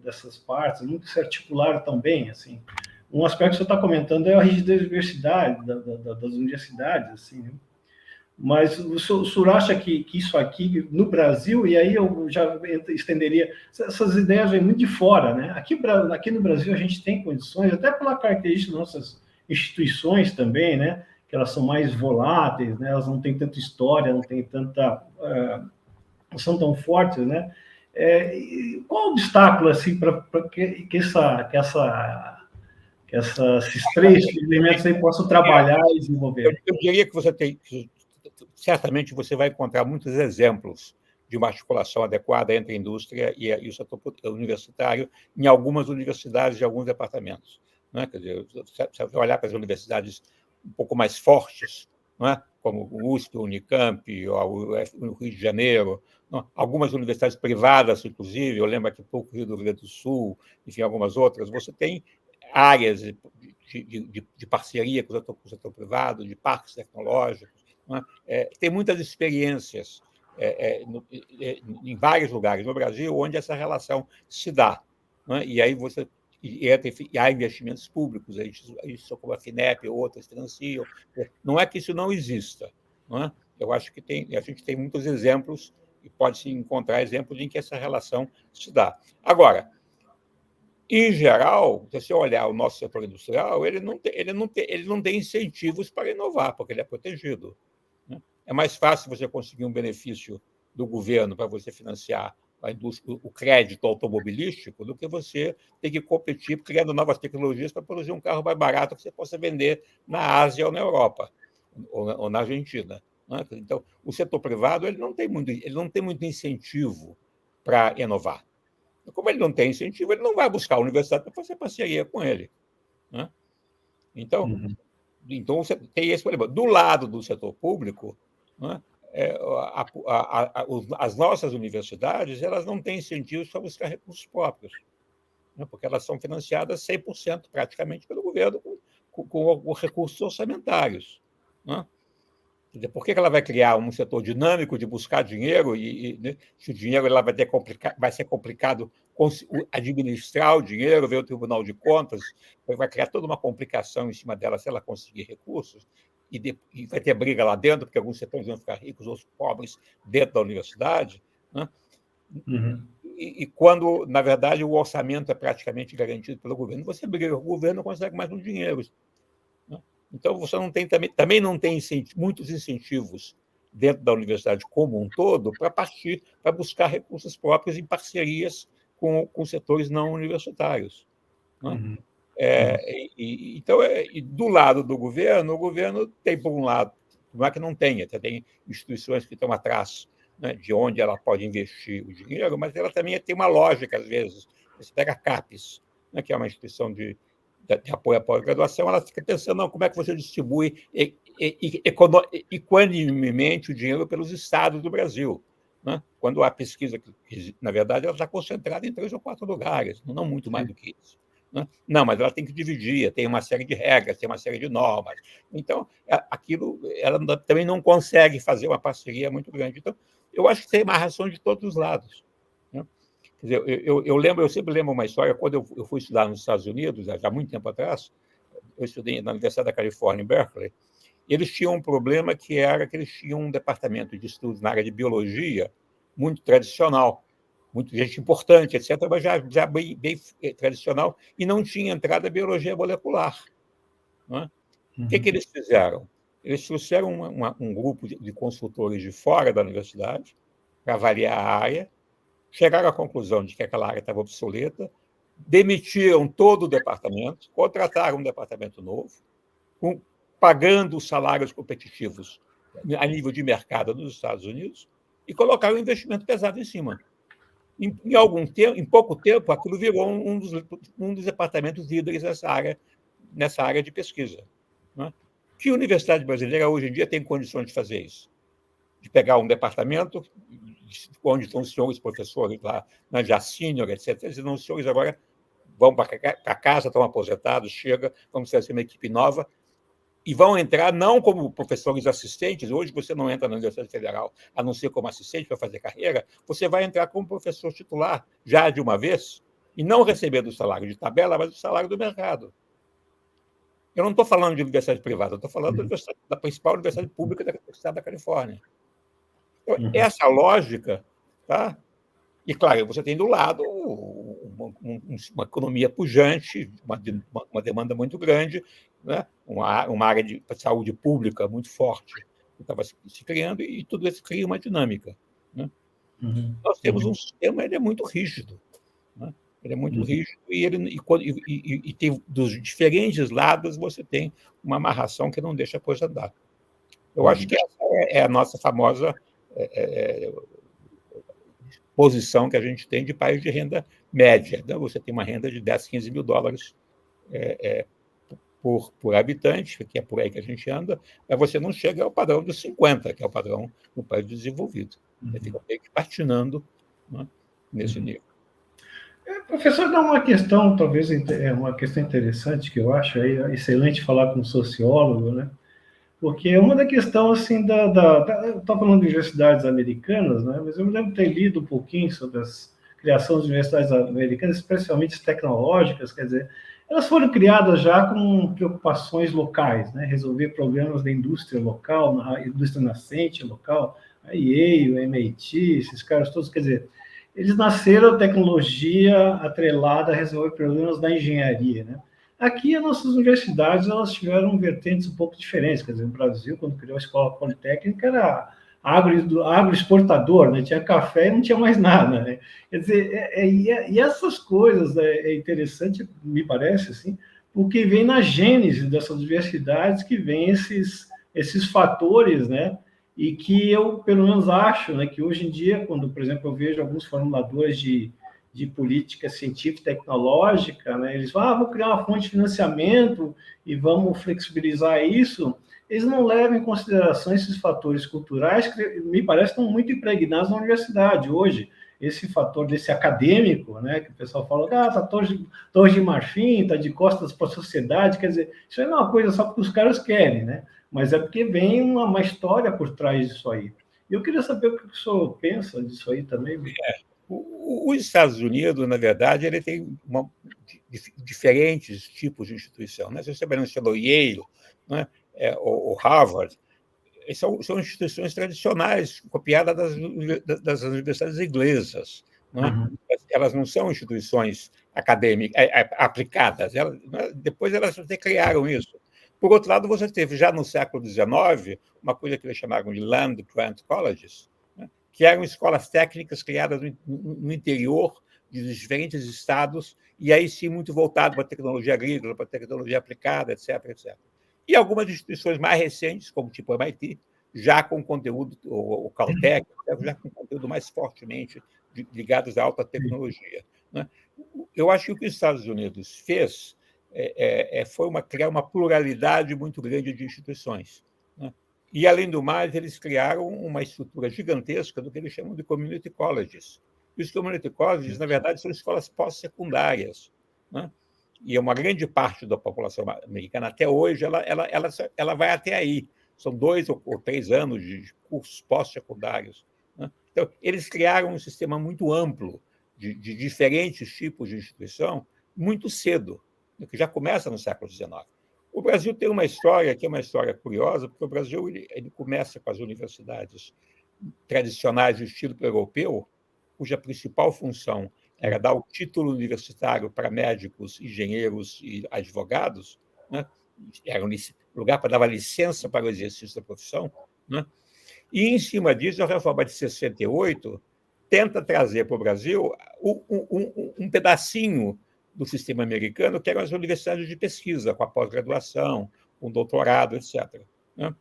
dessas partes, nunca se articularam tão bem, assim. Um aspecto que você está comentando é a rigidez da universidade, das universidades, assim, né? Mas o senhor acha que isso aqui, no Brasil, e aí eu já estenderia, essas ideias vêm muito de fora, né? Aqui no Brasil a gente tem condições, até pela característica das nossas instituições também, né? Que elas são mais voláteis, né? Elas não têm tanta história, não têm tanta... não são tão fortes, né? Qual o obstáculo, assim, para que esses três elementos aí possam trabalhar e desenvolver? Eu diria que certamente você vai encontrar muitos exemplos de uma articulação adequada entre a indústria e o setor universitário em algumas universidades e alguns departamentos. Não é? Quer dizer, se você olhar para as universidades um pouco mais fortes, não é? Como o USP, o Unicamp, o Rio de Janeiro, não? Algumas universidades privadas, inclusive, eu lembro aqui pouco Rio do Grande do Sul, enfim, algumas outras, você tem áreas de parceria com o setor privado, de parques tecnológicos. Tem muitas experiências em vários lugares no Brasil onde essa relação se dá. E aí há investimentos públicos, isso como a FINEP ou outras financiam. Não é que isso não exista. Não é? Eu acho que a gente tem muitos exemplos, e pode-se encontrar exemplos em que essa relação se dá. Agora, em geral, se você olhar o nosso setor industrial, ele não tem incentivos para inovar, porque ele é protegido. Né? É mais fácil você conseguir um benefício do governo para você financiar o crédito automobilístico do que você ter que competir criando novas tecnologias para produzir um carro mais barato que você possa vender na Ásia ou na Europa, ou na Argentina. Né? Então, o setor privado ele não tem muito incentivo para inovar. Como ele não tem incentivo, ele não vai buscar a universidade para fazer parceria com ele. Né? Então, você tem esse problema. Do lado do setor público, né, as nossas universidades elas não têm incentivos para buscar recursos próprios, né, porque elas são financiadas 100% praticamente pelo governo com recursos orçamentários, né? Por que ela vai criar um setor dinâmico de buscar dinheiro né, se o dinheiro ela vai ser complicado administrar o dinheiro, ver o Tribunal de Contas, vai criar toda uma complicação em cima dela se ela conseguir recursos, e vai ter briga lá dentro, porque alguns setores vão ficar ricos, outros pobres dentro da universidade, né? Uhum. E quando, na verdade, o orçamento é praticamente garantido pelo governo, você briga com o governo, não consegue mais um dinheiro. Então, você não tem, também não tem muitos incentivos dentro da universidade como um todo para buscar recursos próprios em parcerias com setores não universitários, né? Uhum. Então, do lado do governo, o governo tem, por um lado, não é que não tenha, tem instituições que estão atrás, né, de onde ela pode investir o dinheiro, mas ela também tem uma lógica, às vezes. Você pega a CAPES, né, que é uma instituição de apoio à pós-graduação, ela fica pensando, não, como é que você distribui equanimemente o dinheiro pelos estados do Brasil, né? Quando a pesquisa, na verdade, ela está concentrada em 3 ou 4 lugares, não muito mais do que isso, né? Não, mas ela tem que dividir, tem uma série de regras, tem uma série de normas. Então, aquilo, ela também não consegue fazer uma parceria muito grande. Então, eu acho que tem uma razão de todos os lados, né? Quer dizer, eu sempre lembro uma história, quando eu fui estudar nos Estados Unidos, há muito tempo atrás, eu estudei na Universidade da Califórnia, em Berkeley, eles tinham um problema que era que eles tinham um departamento de estudos na área de biologia muito tradicional, muita gente importante, etc., mas já bem tradicional, e não tinha entrada biologia molecular, né? O que eles fizeram? Eles trouxeram um grupo de consultores de fora da universidade para avaliar a área, chegaram à conclusão de que aquela área estava obsoleta, demitiram todo o departamento, contrataram um departamento novo, pagando salários competitivos a nível de mercado nos Estados Unidos, e colocaram um investimento pesado em cima. Em pouco tempo, aquilo virou um dos departamentos líderes nessa área de pesquisa, né? Que universidade brasileira hoje em dia tem condições de fazer isso? De pegar um departamento onde estão os senhores professores lá, né, já sênior, etc. Os senhores agora vão para casa, estão aposentados, chega, vamos fazer uma equipe nova, e vão entrar não como professores assistentes. Hoje você não entra na Universidade Federal, a não ser como assistente para fazer carreira, você vai entrar como professor titular, já de uma vez, e não recebendo o salário de tabela, mas o salário do mercado. Eu não estou falando de universidade privada, eu estou falando da principal universidade pública do estado da Califórnia. Então, essa lógica, tá? E, claro, você tem do lado uma economia pujante, uma demanda muito grande, né? Uma área de saúde pública muito forte que estava se criando, e tudo isso cria uma dinâmica, né? Nós temos um sistema, ele é muito rígido, né? Ele é muito rígido, e tem, dos diferentes lados, você tem uma amarração que não deixa a coisa andar. Eu acho que essa é a nossa famosa posição que a gente tem de país de renda média, né? Você tem uma renda de 10, 15 mil dólares por habitante, que é por aí que a gente anda, mas você não chega ao padrão dos 50, que é o padrão do país desenvolvido. Você fica meio que patinando, né, nesse nível. Professor, dá uma questão, talvez uma questão interessante, que eu acho aí excelente falar com um sociólogo, né? Porque é uma da questão, assim, eu estou falando de universidades americanas, né? Mas eu me lembro de ter lido um pouquinho sobre a criação das universidades americanas, especialmente as tecnológicas, quer dizer, elas foram criadas já com preocupações locais, né? Resolver problemas da indústria local, a indústria nascente local, a Yale, o MIT, esses caras todos, quer dizer, eles nasceram a tecnologia atrelada a resolver problemas da engenharia, né? Aqui, as nossas universidades, elas tiveram vertentes um pouco diferentes. Quer dizer, no Brasil, quando criou a escola politécnica, era agroexportador, né? Tinha café e não tinha mais nada, né? Quer dizer, e essas coisas é interessante, me parece, assim, porque vem na gênese dessas universidades que vem esses fatores, né? E que eu, pelo menos, acho, né, que hoje em dia, quando, por exemplo, eu vejo alguns formuladores de política científica e tecnológica, né? Eles vão, vou criar uma fonte de financiamento e vamos flexibilizar isso. eles não levam em consideração esses fatores culturais que, me parece, estão muito impregnados na universidade hoje. Esse fator desse acadêmico, né, que o pessoal fala, tá Torre de Marfim, tá de costas para a sociedade, quer dizer, isso não é uma coisa só porque os caras querem, né? Mas é porque vem uma história por trás disso aí. E eu queria saber o que o senhor pensa disso aí também. Os Estados Unidos, na verdade, ele tem diferentes tipos de instituição. Né? Se você mencionou Yale, né? O Harvard, são instituições tradicionais, copiadas das universidades inglesas. Não é? Uhum. Elas não são instituições acadêmicas aplicadas. Depois elas até criaram isso. Por outro lado, você teve, já no século XIX, uma coisa que eles chamavam de Land Grant Colleges, né? Que eram escolas técnicas criadas no interior de diferentes estados, e aí sim muito voltado para a tecnologia agrícola, para a tecnologia aplicada, etc., etc. E algumas instituições mais recentes, como tipo o MIT, já com conteúdo, o Caltech, já com conteúdo mais fortemente ligados à alta tecnologia. Né? Eu acho que o que os Estados Unidos fez foi criar uma pluralidade muito grande de instituições. Né? E, além do mais, eles criaram uma estrutura gigantesca do que eles chamam de community colleges. E os community colleges, na verdade, são escolas pós-secundárias. Né? E uma grande parte da população americana, até hoje, ela vai até aí. São 2 ou 3 anos de cursos pós-secundários. Né? Então, eles criaram um sistema muito amplo de diferentes tipos de instituição muito cedo, que já começa no século XIX. O Brasil tem uma história que é uma história curiosa, porque o Brasil ele começa com as universidades tradicionais do estilo europeu, cuja principal função era dar o título universitário para médicos, engenheiros e advogados, né? Era um lugar para dar licença para o exercício da profissão. Né? E, em cima disso, a reforma de 68 tenta trazer para o Brasil um pedacinho do sistema americano, que eram as universidades de pesquisa, com a pós-graduação, com doutorado, etc. Né?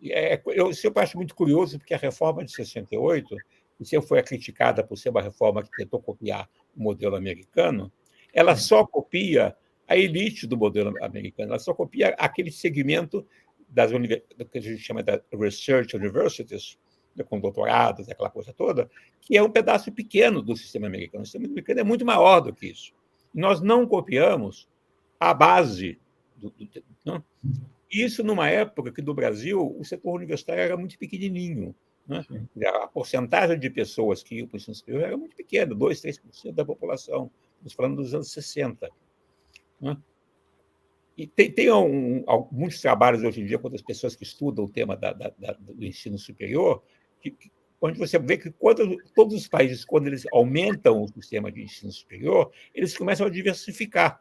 Eu sempre acho muito curioso, porque a reforma de 68, que sempre foi criticada por ser uma reforma que tentou copiar o modelo americano, ela só copia a elite do modelo americano, ela só copia aquele segmento do que a gente chama de research universities, com doutorados, aquela coisa toda, que é um pedaço pequeno do sistema americano. O sistema americano é muito maior do que isso. Nós não copiamos a base não? Isso numa época que, no Brasil, o setor universitário era muito pequenininho. Né? A porcentagem de pessoas que iam para o ensino superior era muito pequena, 2%, 3% da população. Estamos falando dos anos 60. Né? E tem muitos trabalhos hoje em dia, quando as pessoas que estudam o tema do ensino superior, onde você vê que todos os países, quando eles aumentam o sistema de ensino superior, eles começam a diversificar.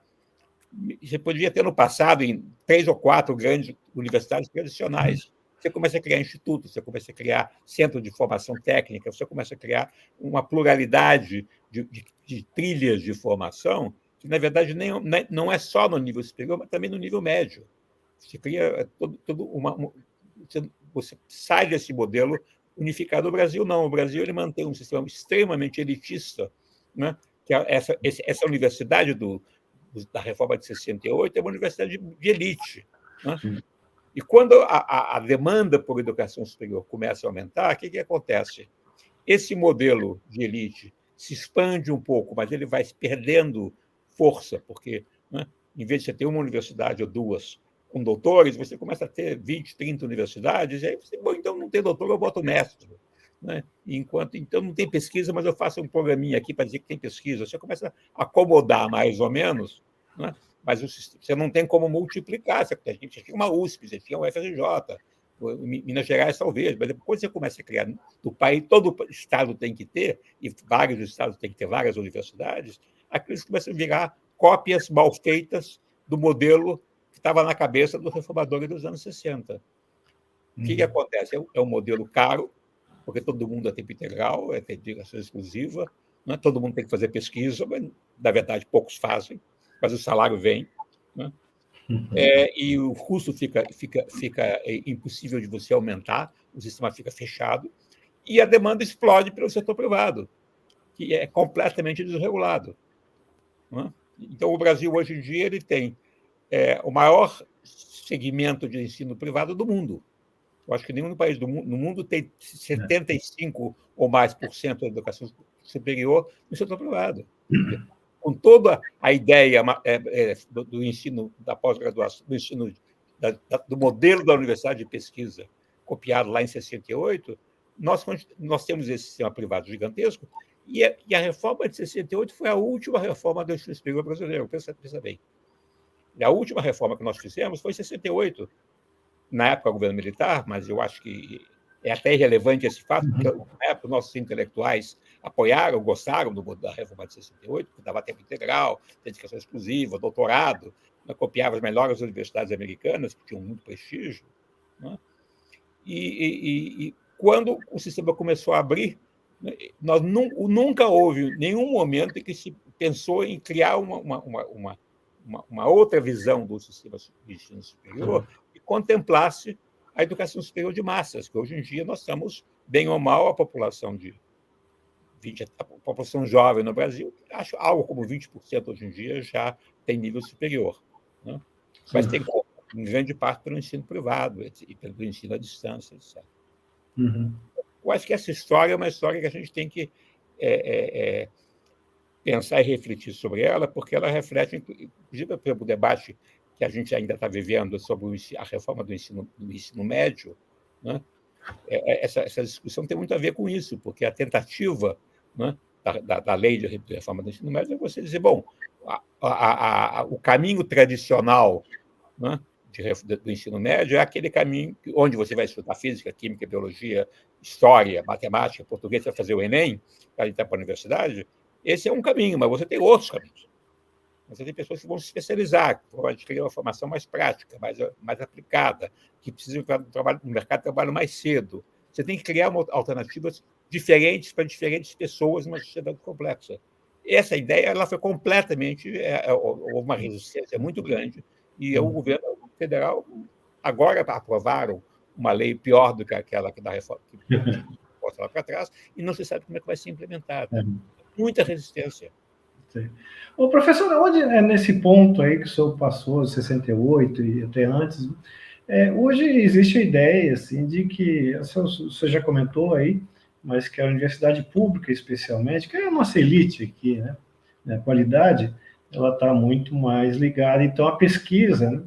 Você podia ter, no passado, em 3 ou 4 grandes universidades tradicionais. Você começa a criar institutos, você começa a criar centro de formação técnica, você começa a criar uma pluralidade de trilhas de formação, que, na verdade, não é só no nível superior, mas também no nível médio. Você cria você sai desse modelo unificado. O Brasil não. O Brasil ele mantém um sistema extremamente elitista, né? Que essa universidade da reforma de 68 é uma universidade de elite. Né? E quando a demanda por educação superior começa a aumentar, o que acontece? Esse modelo de elite se expande um pouco, mas ele vai perdendo força, porque, né, em vez de você ter uma universidade ou duas com doutores, você começa a ter 20, 30 universidades, e aí você, bom, então não tem doutor, eu boto mestre. Né? Então não tem pesquisa, mas eu faço um programinha aqui para dizer que tem pesquisa. Você começa a acomodar mais ou menos, né? Mas você não tem como multiplicar. Você tinha uma USP, você tinha o FRJ, Minas Gerais talvez, mas depois você começa a criar do país, todo estado tem que ter, e vários estados têm que ter várias universidades, aqueles começam a virar cópias mal feitas do modelo que estava na cabeça dos reformadores dos anos 60. O que acontece? É um modelo caro, porque todo mundo é tempo integral, é dedicação exclusiva, né? Todo mundo tem que fazer pesquisa, mas, na verdade, poucos fazem, mas o salário vem. Né? E o custo fica impossível de você aumentar, o sistema fica fechado, e a demanda explode pelo setor privado, que é completamente desregulado. Né? Então, o Brasil, hoje em dia, ele tem o maior segmento de ensino privado do mundo. Eu acho que nenhum país no mundo tem 75% ou mais da educação superior no setor privado. Com toda a ideia do ensino da pós-graduação, do ensino do modelo da universidade de pesquisa, copiado lá em 68, nós temos esse sistema privado gigantesco, e a reforma de 68 foi a última reforma do ensino superior brasileiro, pensa bem. E a última reforma que nós fizemos foi em 68, na época do governo militar, mas eu acho que é até irrelevante esse fato, porque na época nossos intelectuais apoiaram, gostaram da reforma de 68, que dava tempo integral, dedicação exclusiva, doutorado, copiava as melhores universidades americanas, que tinham muito prestígio. Né? E quando o sistema começou a abrir, nunca houve nenhum momento em que se pensou em criar uma outra visão do sistema de ensino superior e contemplasse a educação superior de massas, que hoje em dia nós estamos, bem ou mal, a população a população jovem no Brasil, acho algo como 20% hoje em dia já tem nível superior. Né? Mas tem, em grande parte, pelo ensino privado e pelo ensino à distância, etc. Eu acho que essa história é uma história que a gente tem que pensar e refletir sobre ela, porque ela reflete, inclusive, pelo debate que a gente ainda está vivendo sobre a reforma do ensino médio, né? Essa discussão tem muito a ver com isso, porque a tentativa, né, da lei de reforma do ensino médio é você dizer, bom, o caminho tradicional, né, do ensino médio é aquele caminho onde você vai estudar física, química, biologia, história, matemática, português, vai fazer o Enem, para entrar para a universidade. Esse é um caminho, mas você tem outros caminhos. Você tem pessoas que vão se especializar, que vão adquirir uma formação mais prática, mais aplicada, que precisam entrar no mercado de trabalho mais cedo. Você tem que criar alternativas diferentes para diferentes pessoas numa sociedade complexa. Essa ideia ela foi completamente... houve uma resistência muito grande, e o governo federal agora aprovaram uma lei pior do que aquela da reforma que posta lá para trás, e não se sabe como é que vai ser implementada. Muita resistência. O professor, onde nesse ponto aí que o senhor passou, 68 e até antes, hoje existe a ideia assim, de que, o senhor já comentou aí, mas que a universidade pública, especialmente, que é a nossa elite aqui, né, a qualidade, ela está muito mais ligada, então, à pesquisa, né,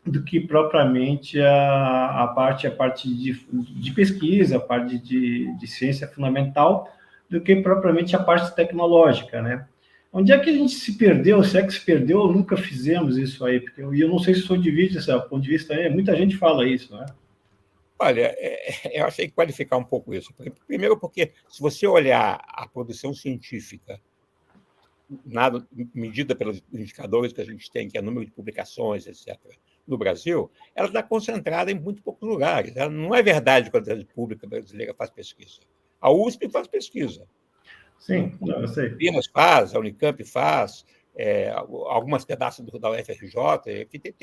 do que propriamente a parte de pesquisa, a parte de ciência fundamental, do que propriamente a parte tecnológica, né? Onde é que a gente se perdeu? Se é que se perdeu, nunca fizemos isso aí, porque eu não sei se o senhor divide esse ponto de vista aí, muita gente fala isso, né? Olha, eu achei que qualificar um pouco isso. Primeiro porque, se você olhar a produção científica, medida pelos indicadores que a gente tem, que é o número de publicações, etc., no Brasil, ela está concentrada em muito poucos lugares. Ela não é verdade que a universidade pública brasileira faz pesquisa. A USP faz pesquisa. Sim, não, eu sei. A Pimas faz, a Unicamp faz, algumas pedaços da UFRJ, que tem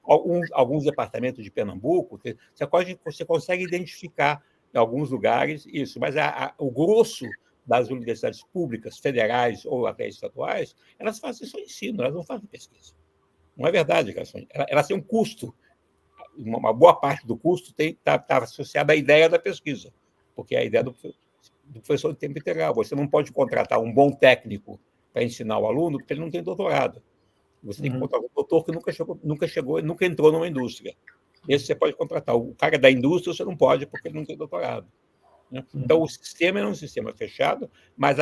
alguns departamentos de Pernambuco, você consegue identificar em alguns lugares isso, mas o grosso das universidades públicas, federais ou até estaduais, elas fazem só ensino, elas não fazem pesquisa. Não é verdade que elas têm um custo. Uma boa parte do custo está associada à ideia da pesquisa, porque é a ideia do professor de tempo integral. Você não pode contratar um bom técnico para ensinar o aluno, porque ele não tem doutorado. Você tem que contratar um doutor que nunca entrou numa indústria. Esse você pode contratar. O cara da indústria você não pode, porque ele não tem doutorado. Né? Então, o sistema é um sistema fechado, mas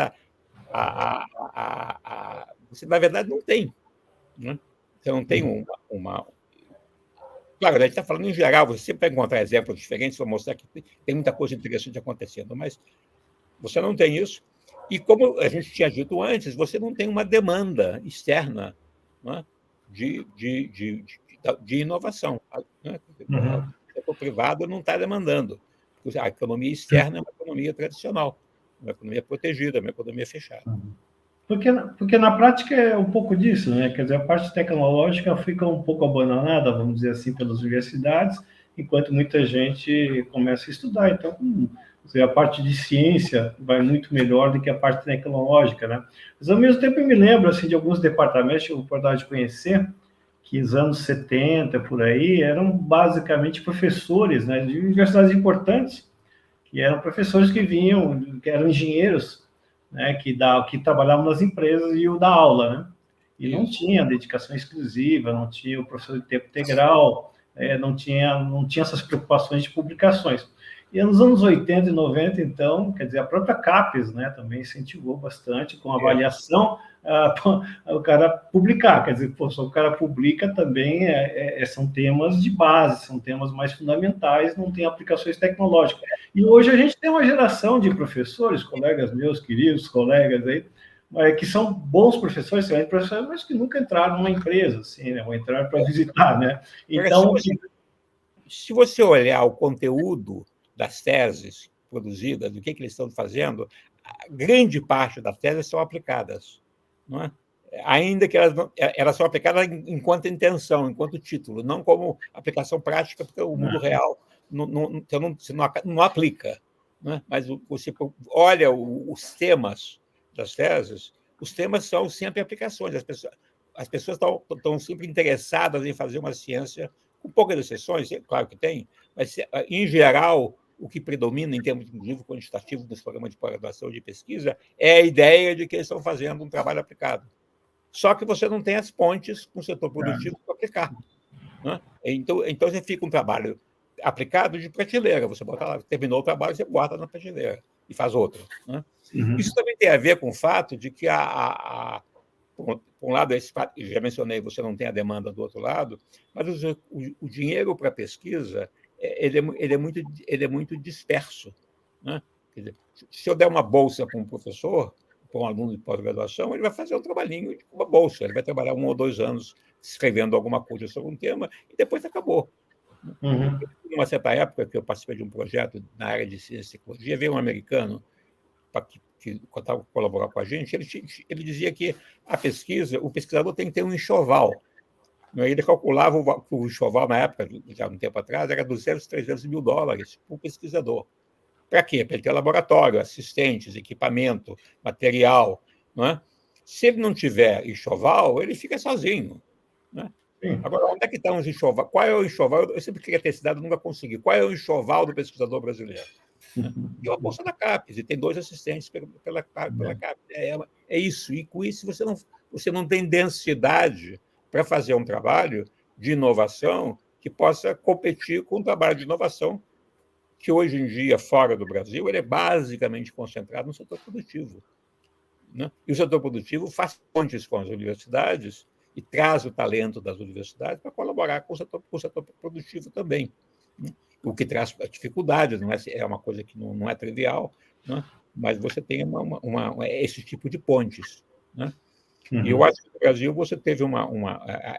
você, na verdade, não tem. Né? Você não tem uma... Claro, a gente está falando em geral, você sempre vai encontrar exemplos diferentes para mostrar que tem muita coisa interessante acontecendo, mas você não tem isso. E, como a gente tinha dito antes, você não tem uma demanda externa, né, de inovação. Né? O setor privado não está demandando. A economia externa é uma economia tradicional, uma economia protegida, uma economia fechada. Porque na prática é um pouco disso, né? Quer dizer, a parte tecnológica fica um pouco abandonada, vamos dizer assim, pelas universidades, enquanto muita gente começa a estudar. Então, a parte de ciência vai muito melhor do que a parte tecnológica, né? Mas, ao mesmo tempo, eu me lembro assim, de alguns departamentos, tive a oportunidade de conhecer, que os anos 70, por aí, eram basicamente professores, né, de universidades importantes, que eram professores que vinham, que eram engenheiros, né, que trabalhavam nas empresas e iam dar aula, né? E não tinha dedicação exclusiva, não tinha o professor de tempo integral, não tinha essas preocupações de publicações. E nos anos 80 e 90, então, quer dizer, a própria CAPES, né, também incentivou bastante com avaliação o cara publicar. Quer dizer, se o cara publica também, são temas de base, são temas mais fundamentais, não tem aplicações tecnológicas. E hoje a gente tem uma geração de professores, colegas meus, queridos colegas aí, que são bons professores, excelentes professores, mas que nunca entraram numa empresa, assim, né? Ou entraram para visitar, né? Então, se você olhar o conteúdo das teses produzidas, do que eles estão fazendo, a grande parte das teses são aplicadas, não é? Ainda que elas são aplicadas enquanto intenção, enquanto título, não como aplicação prática, porque o mundo real você não aplica. Não é? Mas você olha os temas das teses, os temas são sempre aplicações. As pessoas estão sempre interessadas em fazer uma ciência, com poucas exceções, claro que tem, mas, em geral, o que predomina em termos de nível quantitativo dos programas de pós-graduação e de pesquisa é a ideia de que eles estão fazendo um trabalho aplicado. Só que você não tem as pontes com o setor produtivo para aplicar. Né? Então, você fica um trabalho aplicado de prateleira. Você bota lá, terminou o trabalho, você bota na prateleira e faz outro. Né? Isso também tem a ver com o fato de que, por um lado, já mencionei, você não tem a demanda do outro lado, mas o dinheiro para a pesquisa ele é muito disperso. Né? Quer dizer, se eu der uma bolsa para um professor, para um aluno de pós-graduação, ele vai fazer um trabalhinho com uma bolsa, ele vai trabalhar 1 ou 2 anos escrevendo alguma coisa sobre um tema e depois acabou. Em uma certa época, que eu participei de um projeto na área de ciência e tecnologia, veio um americano que colaborar com a gente, ele dizia que a pesquisa, o pesquisador tem que ter um enxoval. Ele calculava o enxoval, na época, já um tempo atrás, era 200, 300 mil dólares para o pesquisador. Para quê? Para ele ter laboratório, assistentes, equipamento, material. Não é? Se ele não tiver enxoval, ele fica sozinho. Não é? Agora, onde é que estão os enxoval? Qual é o enxoval? Eu sempre queria ter esse dado, nunca consegui. Qual é o enxoval do pesquisador brasileiro? E uma bolsa da CAPES, e tem 2 assistentes pela CAPES. É isso. E com isso você não tem densidade para fazer um trabalho de inovação que possa competir com o trabalho de inovação que hoje em dia, fora do Brasil, ele é basicamente concentrado no setor produtivo. Né? E o setor produtivo faz pontes com as universidades e traz o talento das universidades para colaborar com o setor produtivo também. Né? O que traz dificuldades, é uma coisa que não é trivial, né? Mas você tem esse tipo de pontes. Né? E eu acho que no Brasil você teve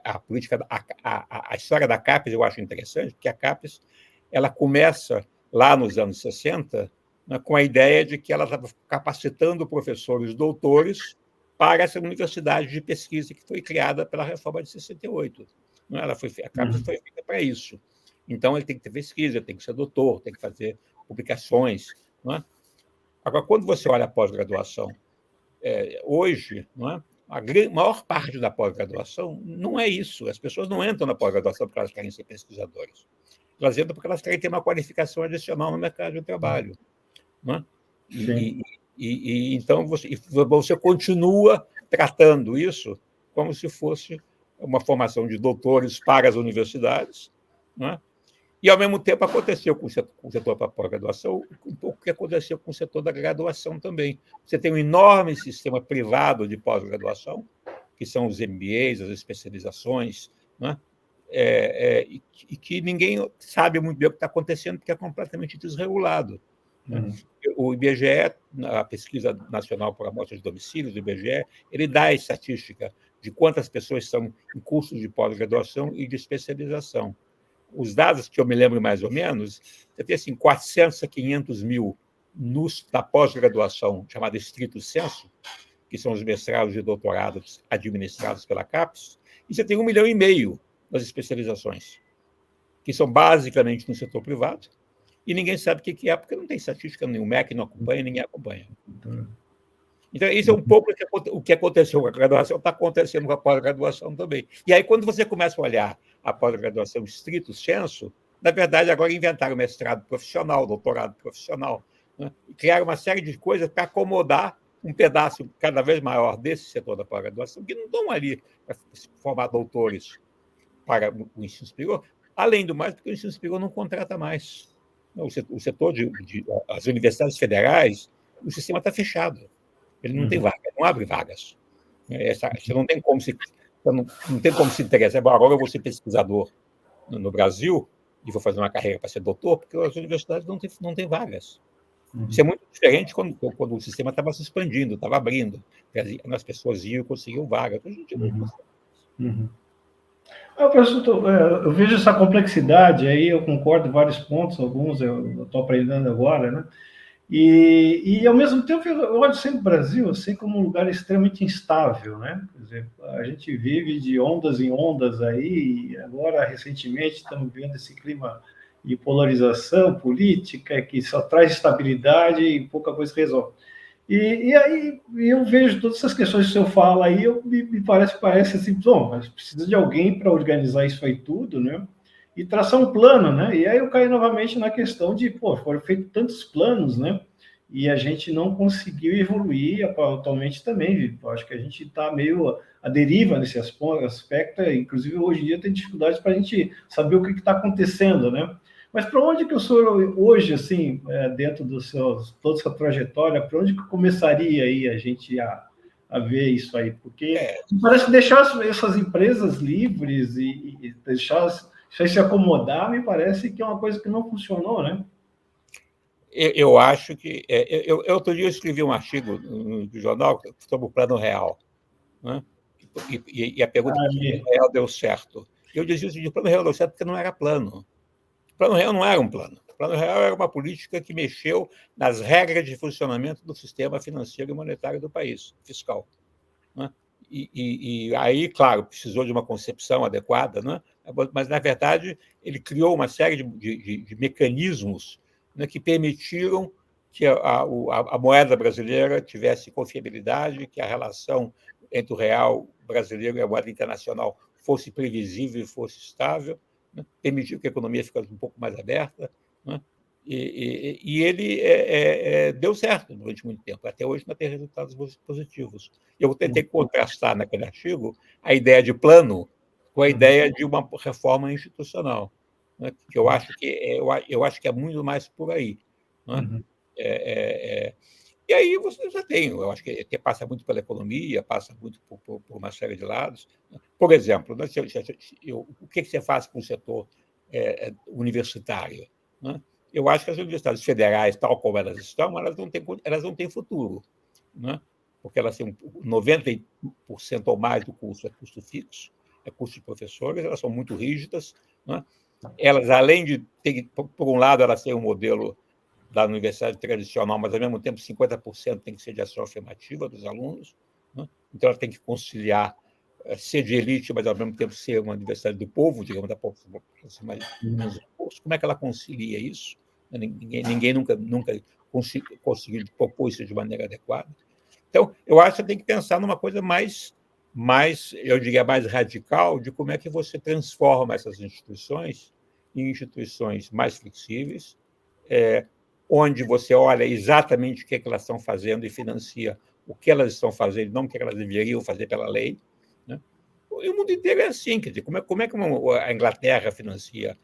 a política, a história da CAPES eu acho interessante, porque a CAPES ela começa lá nos anos 60, né, com a ideia de que ela estava capacitando professores doutores para essa universidade de pesquisa que foi criada pela reforma de 68. Né? A CAPES foi feita para isso. Então, ele tem que ter pesquisa, tem que ser doutor, tem que fazer publicações. Não é? Agora, quando você olha a pós-graduação, hoje, não é? A maior parte da pós-graduação não é isso. As pessoas não entram na pós-graduação porque elas querem ser pesquisadores. Elas entram porque elas querem ter uma qualificação adicional no mercado de trabalho. Não é? Então, você continua tratando isso como se fosse uma formação de doutores para as universidades, não é? E, ao mesmo tempo, aconteceu com o setor para pós-graduação um pouco o que aconteceu com o setor da graduação também. Você tem um enorme sistema privado de pós-graduação, que são os MBAs, as especializações, né? E que ninguém sabe muito bem o que está acontecendo, porque é completamente desregulado. Né? O IBGE, a Pesquisa Nacional por Amostra de Domicílios do IBGE, ele dá a estatística de quantas pessoas estão em cursos de pós-graduação e de especialização. Os dados que eu me lembro mais ou menos, você tem assim, 400 a 500 mil na pós-graduação, chamada estrito sensu, que são os mestrados e doutorados administrados pela CAPES, e você tem 1,5 milhão nas especializações, que são basicamente no setor privado, e ninguém sabe o que é, porque não tem estatística nenhuma, o MEC não acompanha, ninguém acompanha. Então, isso é um pouco o que aconteceu com a graduação, está acontecendo com a pós-graduação também. E aí, quando você começa a olhar a pós-graduação estrito sensu, na verdade, agora inventaram mestrado profissional, doutorado profissional, né? E criaram uma série de coisas para acomodar um pedaço cada vez maior desse setor da pós-graduação, que não estão ali para formar doutores para o ensino superior, além do mais, porque o ensino superior não contrata mais. O setor as universidades federais, o sistema está fechado. Ele não tem vaga, não abre vagas. Você não tem como se interessar. Bom, agora eu vou ser pesquisador no Brasil e vou fazer uma carreira para ser doutor, porque as universidades não têm vagas. Isso é muito diferente quando o sistema estava se expandindo, estava abrindo. As pessoas iam e conseguiam vaga. Hoje em dia não consegue. Professor, eu vejo essa complexidade aí, eu concordo em vários pontos, alguns eu estou aprendendo agora, né? E, ao mesmo tempo, eu olho sempre o Brasil assim, como um lugar extremamente instável, né? Quer dizer, a gente vive de ondas em ondas aí, e agora, recentemente, estamos vendo esse clima de polarização política que só traz estabilidade e pouca coisa resolve. E aí eu vejo todas essas questões que o senhor fala aí, me parece assim, bom, mas precisa de alguém para organizar isso aí tudo, né? E traçar um plano, né? E aí eu caí novamente na questão de, pô, foram feitos tantos planos, né? E a gente não conseguiu evoluir atualmente também. Eu acho que a gente está meio à deriva nesse aspecto, inclusive hoje em dia tem dificuldades para a gente saber o que está acontecendo, né? Mas para onde que o senhor hoje, assim, dentro toda essa trajetória, para onde que começaria aí a gente a ver isso aí? Porque parece que deixar essas empresas livres e deixar se acomodar, me parece que é uma coisa que não funcionou, né? Eu acho que... outro dia eu escrevi um artigo no jornal sobre o Plano Real, né? E a pergunta é: o Plano Real deu certo? Eu dizia que o Plano Real deu certo porque não era plano. O Plano Real não era um plano. O Plano Real era uma política que mexeu nas regras de funcionamento do sistema financeiro e monetário do país, fiscal, né? E aí, claro, precisou de uma concepção adequada, né? Mas, na verdade, ele criou uma série de mecanismos, né, que permitiram que a moeda brasileira tivesse confiabilidade, que a relação entre o real brasileiro e a moeda internacional fosse previsível e fosse estável, né? Permitiu que a economia ficasse um pouco mais aberta, né? E ele deu certo durante muito tempo. Até hoje não tem resultados positivos. Eu tentei contrastar naquele artigo a ideia de plano com a ideia de uma reforma institucional, né? Que eu acho que é muito mais por aí, né? E aí você já tem, eu acho que passa muito pela economia, passa muito por uma série de lados. Por exemplo, né, o que você faz com o setor universitário, né? Eu acho que as universidades federais, tal como elas estão, elas não têm futuro, né? Porque elas têm 90% ou mais do custo custo fixo, custo de professores, elas são muito rígidas, né? Elas, além de ter, por um lado, elas têm um modelo da universidade tradicional, mas, ao mesmo tempo, 50% tem que ser de ação afirmativa dos alunos, né? Então, ela tem que conciliar ser de elite, mas, ao mesmo tempo, ser uma universidade do povo, digamos, da população mais menos recursos. Como é que ela concilia isso? Ninguém nunca conseguiu propor isso de maneira adequada. Então, eu acho que você tem que pensar numa coisa mais, eu diria, mais radical, de como é que você transforma essas instituições em instituições mais flexíveis, onde você olha exatamente o que elas estão fazendo e financia o que elas estão fazendo, não o que elas deveriam fazer pela lei, né? E o mundo inteiro é assim, quer dizer, como é que a Inglaterra financia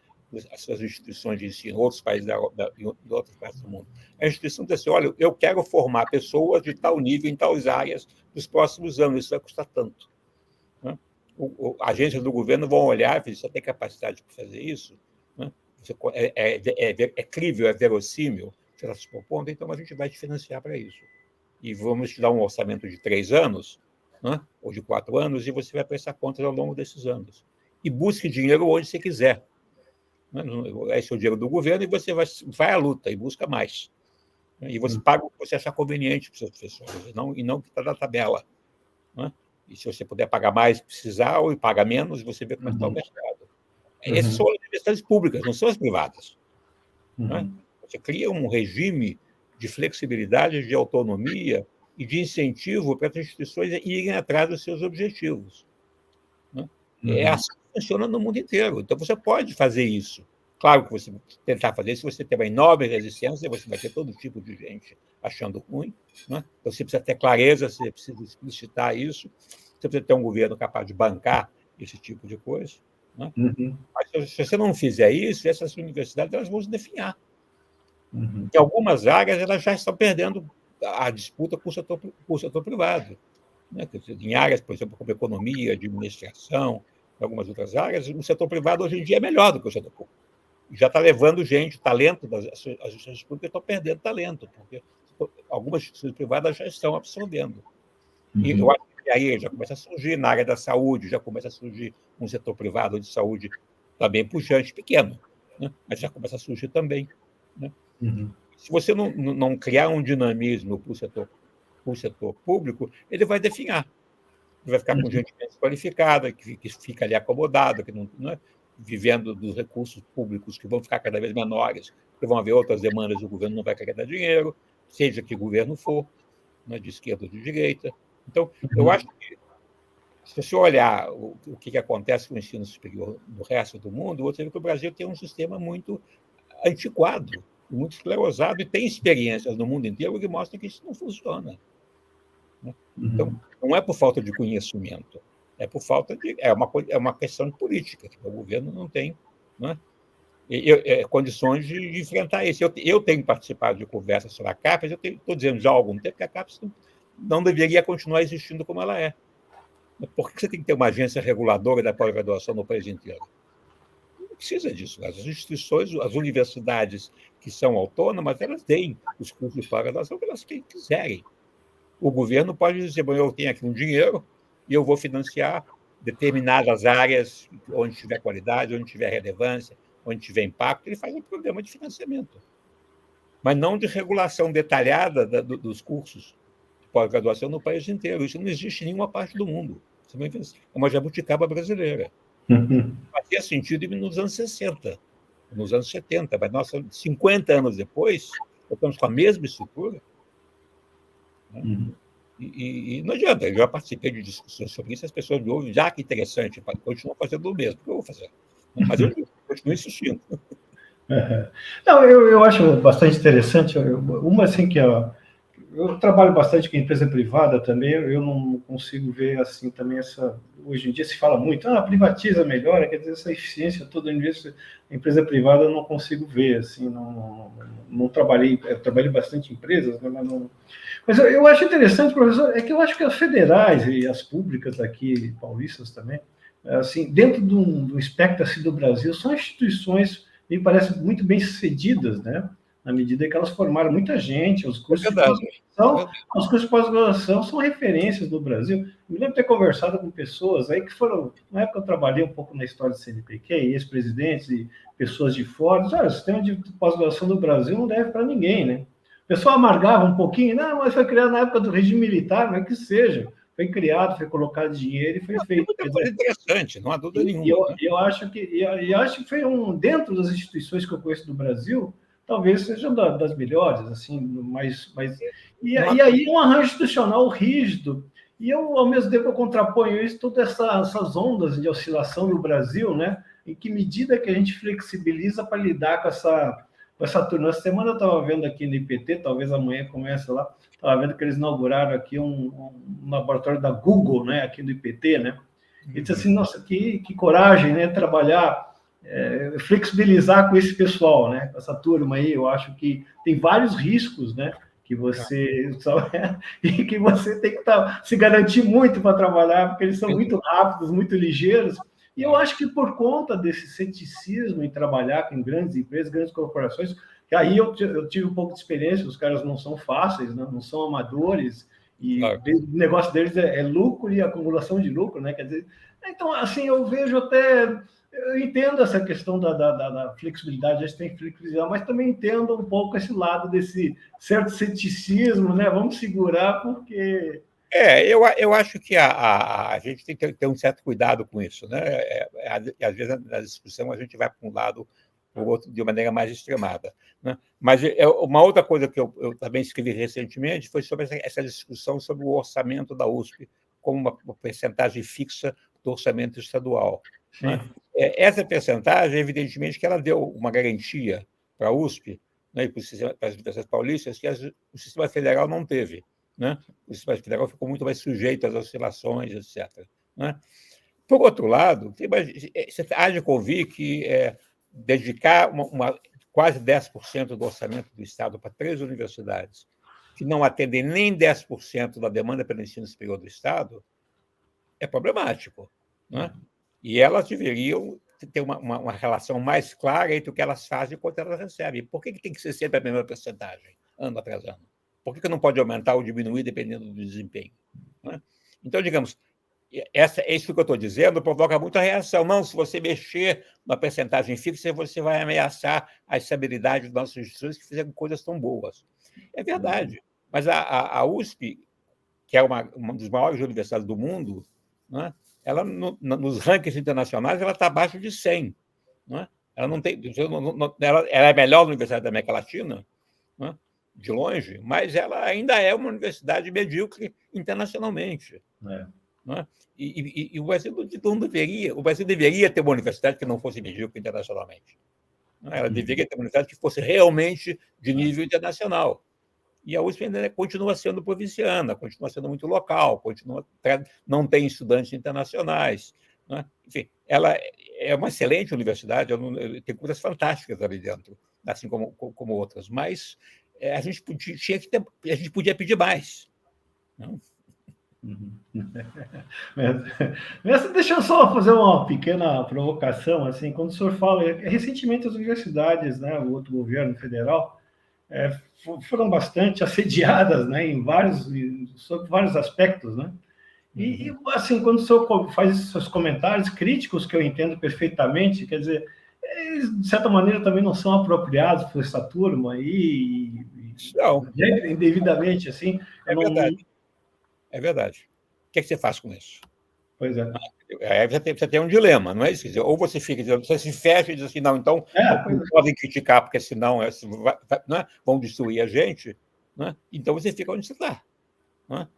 as suas instituições de ensino, outros países em outras partes do mundo? A instituição diz assim: olha, eu quero formar pessoas de tal nível em tais áreas nos próximos anos, isso vai custar tanto, né? Agências do governo vão olhar e dizer: você tem capacidade para fazer isso, né? É crível, é verossímil, você está se propondo, então a gente vai te financiar para isso. E vamos te dar um orçamento de 3 anos, né? Ou de 4 anos, e você vai prestar contas ao longo desses anos. E busque dinheiro onde você quiser, né? Esse é o dinheiro do governo, e você vai à luta e busca mais, né? E você paga o que você achar conveniente para os seus professores, e não o que está na tabela, né? E se você puder pagar mais, precisar, ou paga menos, você vê como é que está o mercado. Essas são as universidades públicas, não são as privadas, né? Você cria um regime de flexibilidade, de autonomia e de incentivo para as instituições irem atrás dos seus objetivos, né? É assim que funciona no mundo inteiro. Então, você pode fazer isso. Claro que você tentar fazer isso, você tem uma enorme resistência, você vai ter todo tipo de gente achando ruim, né? Então, você precisa ter clareza, você precisa explicitar isso, você precisa ter um governo capaz de bancar esse tipo de coisa, né? Mas, se você não fizer isso, essas universidades elas vão se definhar. Em algumas áreas, elas já estão perdendo a disputa com o setor privado, né? Em áreas, por exemplo, como economia, administração, em algumas outras áreas, o setor privado hoje em dia é melhor do que o setor público. Já está levando gente, talento, as instituições públicas estão perdendo talento, porque algumas instituições privadas já estão absorvendo. E eu acho que aí já começa a surgir, na área da saúde, já começa a surgir um setor privado de saúde também pujante, pequeno, né? Mas já começa a surgir também, né? Se você não criar um dinamismo para o setor público, ele vai definhar. Ele vai ficar com gente menos qualificada, que fica ali acomodada, que não é, vivendo dos recursos públicos que vão ficar cada vez menores, porque vão haver outras demandas, o governo não vai querer dar dinheiro, seja que governo for, né, de esquerda ou de direita. Então, eu acho que, se você olhar o que acontece com o ensino superior no resto do mundo, você vê que o Brasil tem um sistema muito antiquado, muito esclerosado, e tem experiências no mundo inteiro que mostram que isso não funciona, né? Então, não é por falta de conhecimento, é por falta de... É uma questão de política, que o governo não tem, né, condições de enfrentar isso. Eu tenho participado de conversas sobre a CAPES, eu estou dizendo já há algum tempo que a CAPES não deveria continuar existindo como ela é. Por que você tem que ter uma agência reguladora da pós-graduação no país inteiro? Não precisa disso. As instituições, as universidades que são autônomas, elas têm os cursos de pós-graduação que elas quiserem. O governo pode dizer, bom, eu tenho aqui um dinheiro e eu vou financiar determinadas áreas onde tiver qualidade, onde tiver relevância, onde tiver impacto, ele faz um programa de financiamento. Mas não de regulação detalhada dos cursos de pós-graduação no país inteiro. Isso não existe em nenhuma parte do mundo. É uma jabuticaba brasileira. Fazia sentido nos anos 60, nos anos 70, mas nós, 50 anos depois, estamos com a mesma estrutura, né? E não adianta, eu já participei de discussões sobre isso, as pessoas me ouvem, já que interessante, continuam fazendo o mesmo, o que eu vou fazer? Mas eu continuo insistindo. Não, eu acho bastante interessante, uma assim que eu trabalho bastante com empresa privada também, eu não consigo ver assim também hoje em dia se fala muito, privatiza melhor, quer dizer, essa eficiência toda a empresa privada eu não consigo ver, assim, não trabalhei, eu trabalhei bastante em empresas, né, mas eu acho interessante, professor, é que eu acho que as federais e as públicas aqui, paulistas também, assim, dentro do espectro assim, do Brasil, são instituições, me parece, muito bem sucedidas, né? Na medida que elas formaram muita gente, os cursos de pós-graduação são referências no Brasil. Eu me lembro de ter conversado com pessoas aí que foram, na época eu trabalhei um pouco na história do CNPq, ex-presidentes e pessoas de fora, o sistema de pós-graduação do Brasil não deve para ninguém, né? O pessoal amargava um pouquinho, não, mas foi criado na época do regime militar, mas que seja. Foi criado, foi colocado dinheiro e foi feito. Muita coisa interessante, não há dúvida nenhuma. Eu acho que foi dentro das instituições que eu conheço do Brasil, talvez seja das melhores, assim, e aí um arranjo institucional rígido, e eu, ao mesmo tempo, eu contraponho isso, todas essas ondas de oscilação no Brasil, né? Em que medida que a gente flexibiliza para lidar com essa turma. Essa semana eu estava vendo aqui no IPT, talvez amanhã comece lá, estava vendo que eles inauguraram aqui um laboratório da Google, né? Aqui no IPT, né? E disse assim, nossa, que coragem, né? Trabalhar, flexibilizar com esse pessoal, né? Com essa turma aí, eu acho que tem vários riscos, né? Que você e que você tem que se garantir muito para trabalhar, porque eles são muito rápidos, muito ligeiros. E eu acho que por conta desse ceticismo em trabalhar com grandes empresas, grandes corporações, que aí eu tive um pouco de experiência, os caras não são fáceis, né? Não são amadores, e o negócio deles é lucro e acumulação de lucro, né? Quer dizer, então, assim, eu vejo até... Eu entendo essa questão da flexibilidade, a gente tem que flexibilizar, mas também entendo um pouco esse lado desse certo ceticismo, né? Vamos segurar, porque... Eu acho que a gente tem que ter um certo cuidado com isso, né? Às vezes, na discussão, a gente vai para um lado o outro de maneira mais extremada, né? Mas uma outra coisa que eu também escrevi recentemente foi sobre essa discussão sobre o orçamento da USP como uma percentagem fixa do orçamento estadual, né? Essa percentagem, evidentemente, que ela deu uma garantia para a USP, né, e para as universidades paulistas, que o sistema federal não teve, né? O sistema federal ficou muito mais sujeito às oscilações, etc., né? Por outro lado, você há de convir que dedicar quase 10% do orçamento do Estado para 3 universidades, que não atendem nem 10% da demanda pelo ensino superior do Estado, é problemático, né? E elas deveriam ter uma relação mais clara entre o que elas fazem e quanto elas recebem. Por que tem que ser sempre a mesma percentagem, ano após ano? Por que não pode aumentar ou diminuir dependendo do desempenho, né? Então, digamos, isso que eu estou dizendo provoca muita reação. Não, se você mexer na percentagem fixa, você vai ameaçar a estabilidade das nossas instituições que fizeram coisas tão boas. É verdade, mas a USP, que é uma das maiores universidades do mundo, né, ela, nos rankings internacionais, ela está abaixo de 100. Né? Ela não tem, ela é a melhor universidade da América Latina, né, de longe, mas ela ainda é uma universidade medíocre internacionalmente. Né? E o Brasil não deveria, o Brasil deveria ter uma universidade que não fosse medíocre internacionalmente. Ela deveria ter uma universidade que fosse realmente de nível internacional. E a USP ainda continua sendo provinciana, continua sendo muito local, não tem estudantes internacionais, né? Enfim, ela é uma excelente universidade, tem coisas fantásticas ali dentro, assim como outras, mas a gente podia pedir mais. Não? Deixa eu só fazer uma pequena provocação. Assim, quando o senhor fala, recentemente as universidades, né, o outro governo federal, foram bastante assediadas, né, sobre vários aspectos, né? E assim, quando o senhor faz esses seus comentários críticos, que eu entendo perfeitamente, quer dizer, eles, de certa maneira, também não são apropriados por essa turma aí, indevidamente, assim. É verdade. É verdade. O que você faz com isso? Pois é. Aí você tem um dilema, não é isso? Ou você fica dizendo, você se fecha e diz assim, não, então não podem criticar, porque senão né, vão destruir a gente, né? Então você fica onde você está. Né?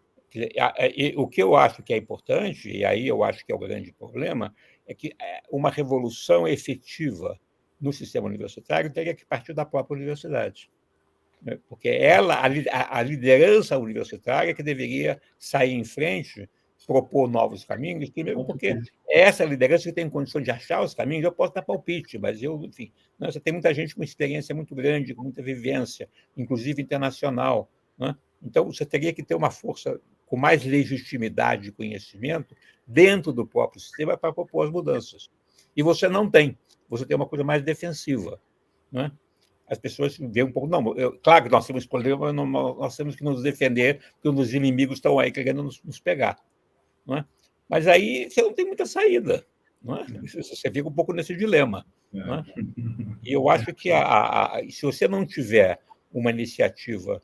O que eu acho que é importante, e aí eu acho que é o grande problema, é que uma revolução efetiva no sistema universitário teria que partir da própria universidade. Né? Porque a liderança universitária que deveria sair em frente, propor novos caminhos, primeiro porque é essa liderança que tem condições de achar os caminhos. Eu posso dar palpite, mas enfim, né, você tem muita gente com experiência muito grande, com muita vivência, inclusive internacional, né? Então, você teria que ter uma força com mais legitimidade e conhecimento dentro do próprio sistema para propor as mudanças. E você não tem. Você tem uma coisa mais defensiva, né? As pessoas veem um pouco. Não, claro que nós temos problema, mas nós temos que nos defender, porque os inimigos estão aí querendo nos pegar. Não é? Mas aí você não tem muita saída. Não é? Você fica um pouco nesse dilema. Não é? E eu acho que se você não tiver uma iniciativa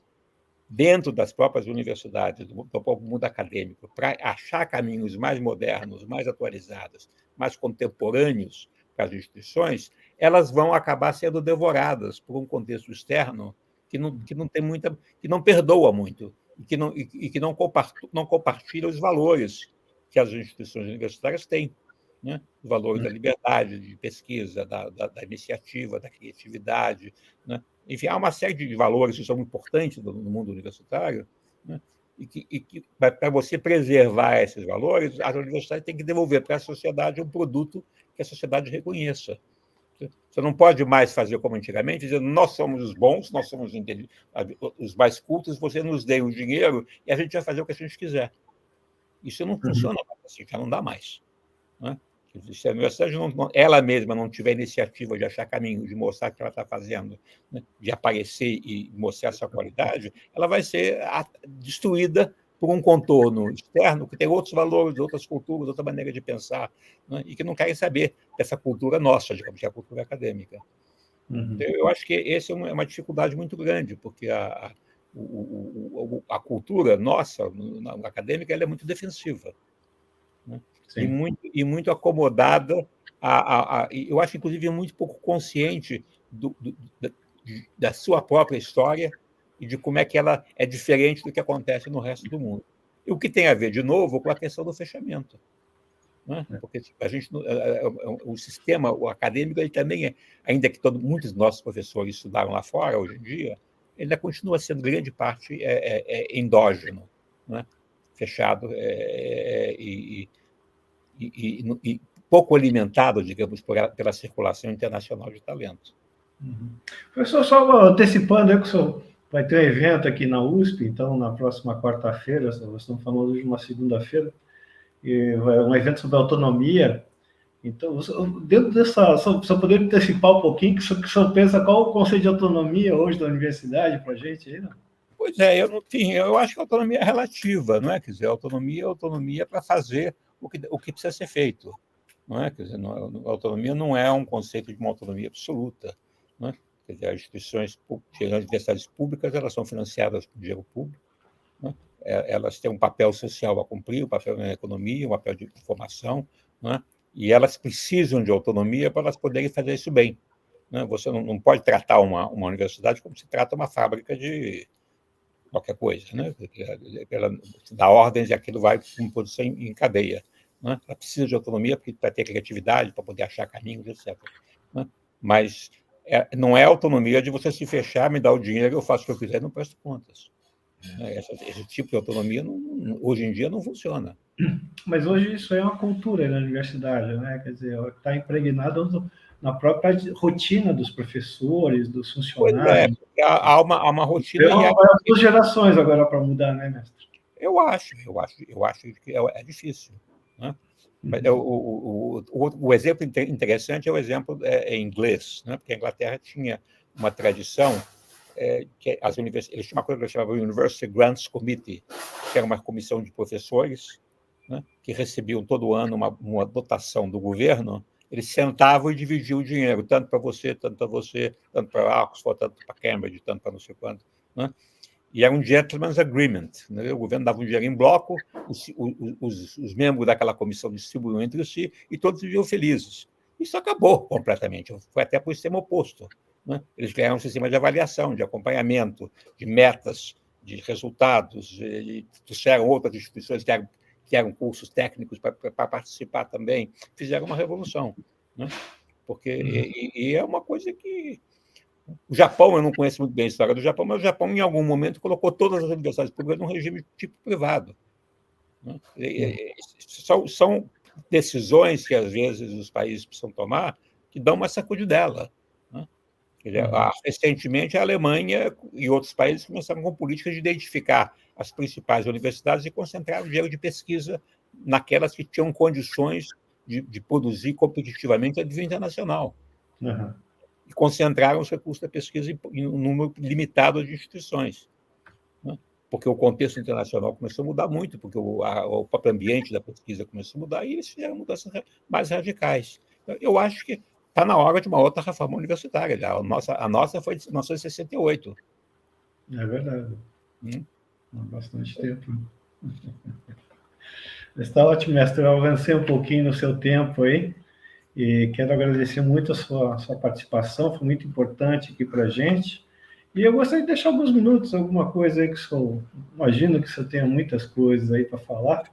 dentro das próprias universidades, do próprio mundo acadêmico, para achar caminhos mais modernos, mais atualizados, mais contemporâneos para as instituições, elas vão acabar sendo devoradas por um contexto externo que não tem muita, que não perdoa muito e que não compartilha os valores que as instituições universitárias têm, né? Os valores da liberdade de pesquisa, da iniciativa, da criatividade, né? Enfim, há uma série de valores que são importantes no mundo universitário, né? E que para você preservar esses valores, as universidades têm que devolver para a sociedade um produto que a sociedade reconheça. Você não pode mais fazer como antigamente, dizendo nós somos os bons, nós somos os mais cultos, você nos dê o dinheiro e a gente vai fazer o que a gente quiser. Isso não funciona mais assim, já não dá mais. Né? Se a universidade ela mesma não tiver iniciativa de achar caminho, de mostrar o que ela está fazendo, né, de aparecer e mostrar a sua qualidade, ela vai ser destruída por um contorno externo que tem outros valores, outras culturas, outra maneira de pensar, né, e que não querem saber dessa cultura nossa, digamos, que é a cultura acadêmica. Então, eu acho que essa é uma dificuldade muito grande, porque a cultura nossa, acadêmica, ela é muito defensiva, né? E muito acomodada eu acho, inclusive, muito pouco consciente da sua própria história e de como é que ela é diferente do que acontece no resto do mundo. E o que tem a ver, de novo, com a questão do fechamento. Né? Porque a gente, o sistema o acadêmico ele também ainda que muitos dos nossos professores estudaram lá fora hoje em dia, ele ainda continua sendo grande parte endógeno, né? Fechado e pouco alimentado, digamos, pela circulação internacional de talento. Uhum. Professor, só antecipando, que o senhor vai ter um evento aqui na USP, então, na próxima quarta-feira, nós estamos falando de uma segunda-feira, um evento sobre autonomia. Então, dentro dessa, só poder antecipar um pouquinho, que o senhor pensa qual o conceito de autonomia hoje da universidade para a gente aí, não? Pois é, enfim, eu acho que a autonomia é relativa, não é? Quer dizer, a autonomia para fazer o que precisa ser feito, não é? Quer dizer, a autonomia não é um conceito de uma autonomia absoluta, não é? Quer dizer, as instituições, as universidades públicas, elas são financiadas por dinheiro público, não é? Elas têm um papel social a cumprir, um papel na economia, um papel de formação, não é? E elas precisam de autonomia para elas poderem fazer isso bem. Não é? Você não pode tratar uma universidade como se trata uma fábrica de qualquer coisa, né? Ela dá ordens e aquilo vai com produção em cadeia. Né? Ela precisa de autonomia para ter criatividade, para poder achar caminhos, etc. Né? Mas não é autonomia de você se fechar, me dar o dinheiro, eu faço o que eu quiser e não presto contas. Esse tipo de autonomia, hoje em dia, não funciona. Mas hoje isso é uma cultura na universidade, né? Quer dizer, está impregnado na própria rotina dos professores, dos funcionários. Pois há uma rotina. Tem umas duas gerações agora para mudar, né, mestre? Eu acho que é difícil. Né? O exemplo interessante é o exemplo em inglês, né? Porque a Inglaterra tinha uma tradição que eles tinham uma coisa que eles chamavam University Grants Committee, que era uma comissão de professores, né? Que recebiam todo ano uma dotação do governo. Eles sentavam e dividiam o dinheiro, tanto para você, tanto para Oxford, tanto para Cambridge, tanto para não sei quanto. Né? E era um gentleman's agreement. Né? O governo dava um dinheiro em bloco, os membros daquela comissão distribuíam entre si e todos viviam felizes. Isso acabou completamente. Foi até para o sistema oposto. Né? Eles criaram um sistema de avaliação, de acompanhamento, de metas, de resultados. E trouxeram outras instituições que eram cursos técnicos para participar também. Fizeram uma revolução. Né? Porque é uma coisa que... O Japão, eu não conheço muito bem a história do Japão, mas o Japão, em algum momento, colocou todas as universidades públicas num regime tipo privado. Né? São decisões que, às vezes, os países precisam tomar que dão uma sacudidela. Né? Recentemente, a Alemanha e outros países começaram com políticas de identificar as principais universidades e concentrar o dinheiro de pesquisa naquelas que tinham condições de produzir competitivamente a nível internacional. Uhum. E concentraram os recursos da pesquisa em um número limitado de instituições. Né? Porque o contexto internacional começou a mudar muito, porque o próprio ambiente da pesquisa começou a mudar, e eles fizeram mudanças mais radicais. Eu acho que está na hora de uma outra reforma universitária. A nossa foi de 1968. É verdade. Há bastante tempo. Está ótimo, mestre. Eu avancei um pouquinho no seu tempo aí. E quero agradecer muito a sua participação, foi muito importante aqui para a gente. E eu gostaria de deixar alguns minutos, alguma coisa aí que o senhor... Imagino que o senhor tenha muitas coisas aí para falar,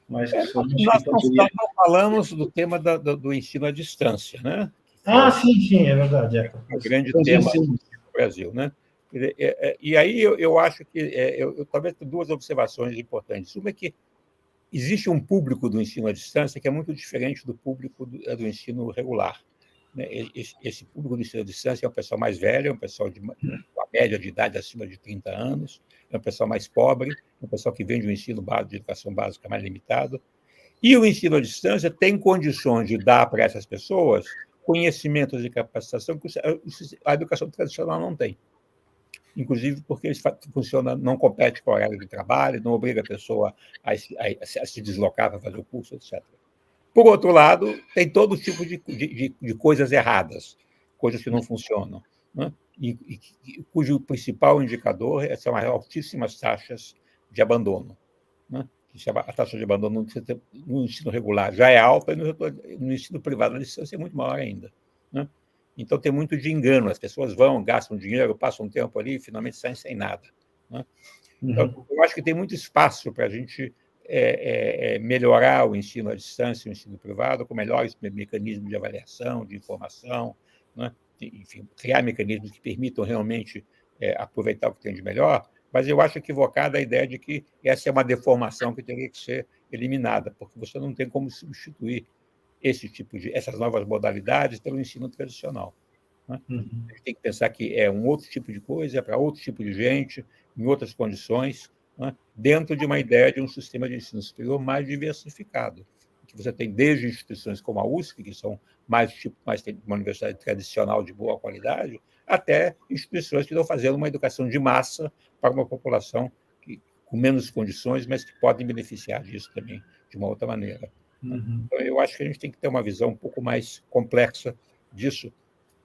mas que o senhor nós não falamos do tema do ensino à distância, né? Sim, é verdade. O grande tema do Brasil, né? E aí eu acho que eu talvez tenho duas observações importantes. Uma é que existe um público do ensino à distância que é muito diferente do público do ensino regular. Esse público do ensino à distância é um pessoal mais velho, é um pessoal com a média de idade acima de 30 anos, é um pessoal mais pobre, é um pessoal que vem de um ensino básico, de educação básica mais limitado. E o ensino à distância tem condições de dar para essas pessoas conhecimentos e capacitação que a educação tradicional não tem. Inclusive porque ele funciona, não compete com o horário de trabalho, não obriga a pessoa a se deslocar para fazer o curso, etc. Por outro lado, tem todo tipo de coisas erradas, coisas que não funcionam, né? E cujo principal indicador são as altíssimas taxas de abandono, né? a taxa de abandono no ensino regular já é alta e no ensino privado a distância é muito maior ainda, né? Então, tem muito de engano. As pessoas vão, gastam dinheiro, passam um tempo ali e finalmente saem sem nada, né? Então, eu acho que tem muito espaço para a gente melhorar o ensino à distância, o ensino privado, com melhores mecanismos de avaliação, de informação, né? Enfim, criar mecanismos que permitam realmente aproveitar o que tem de melhor, mas eu acho equivocada a ideia de que essa é uma deformação que teria que ser eliminada, porque você não tem como substituir essas novas modalidades pelo ensino tradicional, né? A gente tem que pensar que é um outro tipo de coisa, é para outro tipo de gente, em outras condições, né? Dentro de uma ideia de um sistema de ensino superior mais diversificado, que você tem desde instituições como a USP, que são mais uma universidade tradicional de boa qualidade, até instituições que estão fazendo uma educação de massa para uma população com menos condições, mas que podem beneficiar disso também de uma outra maneira. Então, eu acho que a gente tem que ter uma visão um pouco mais complexa disso,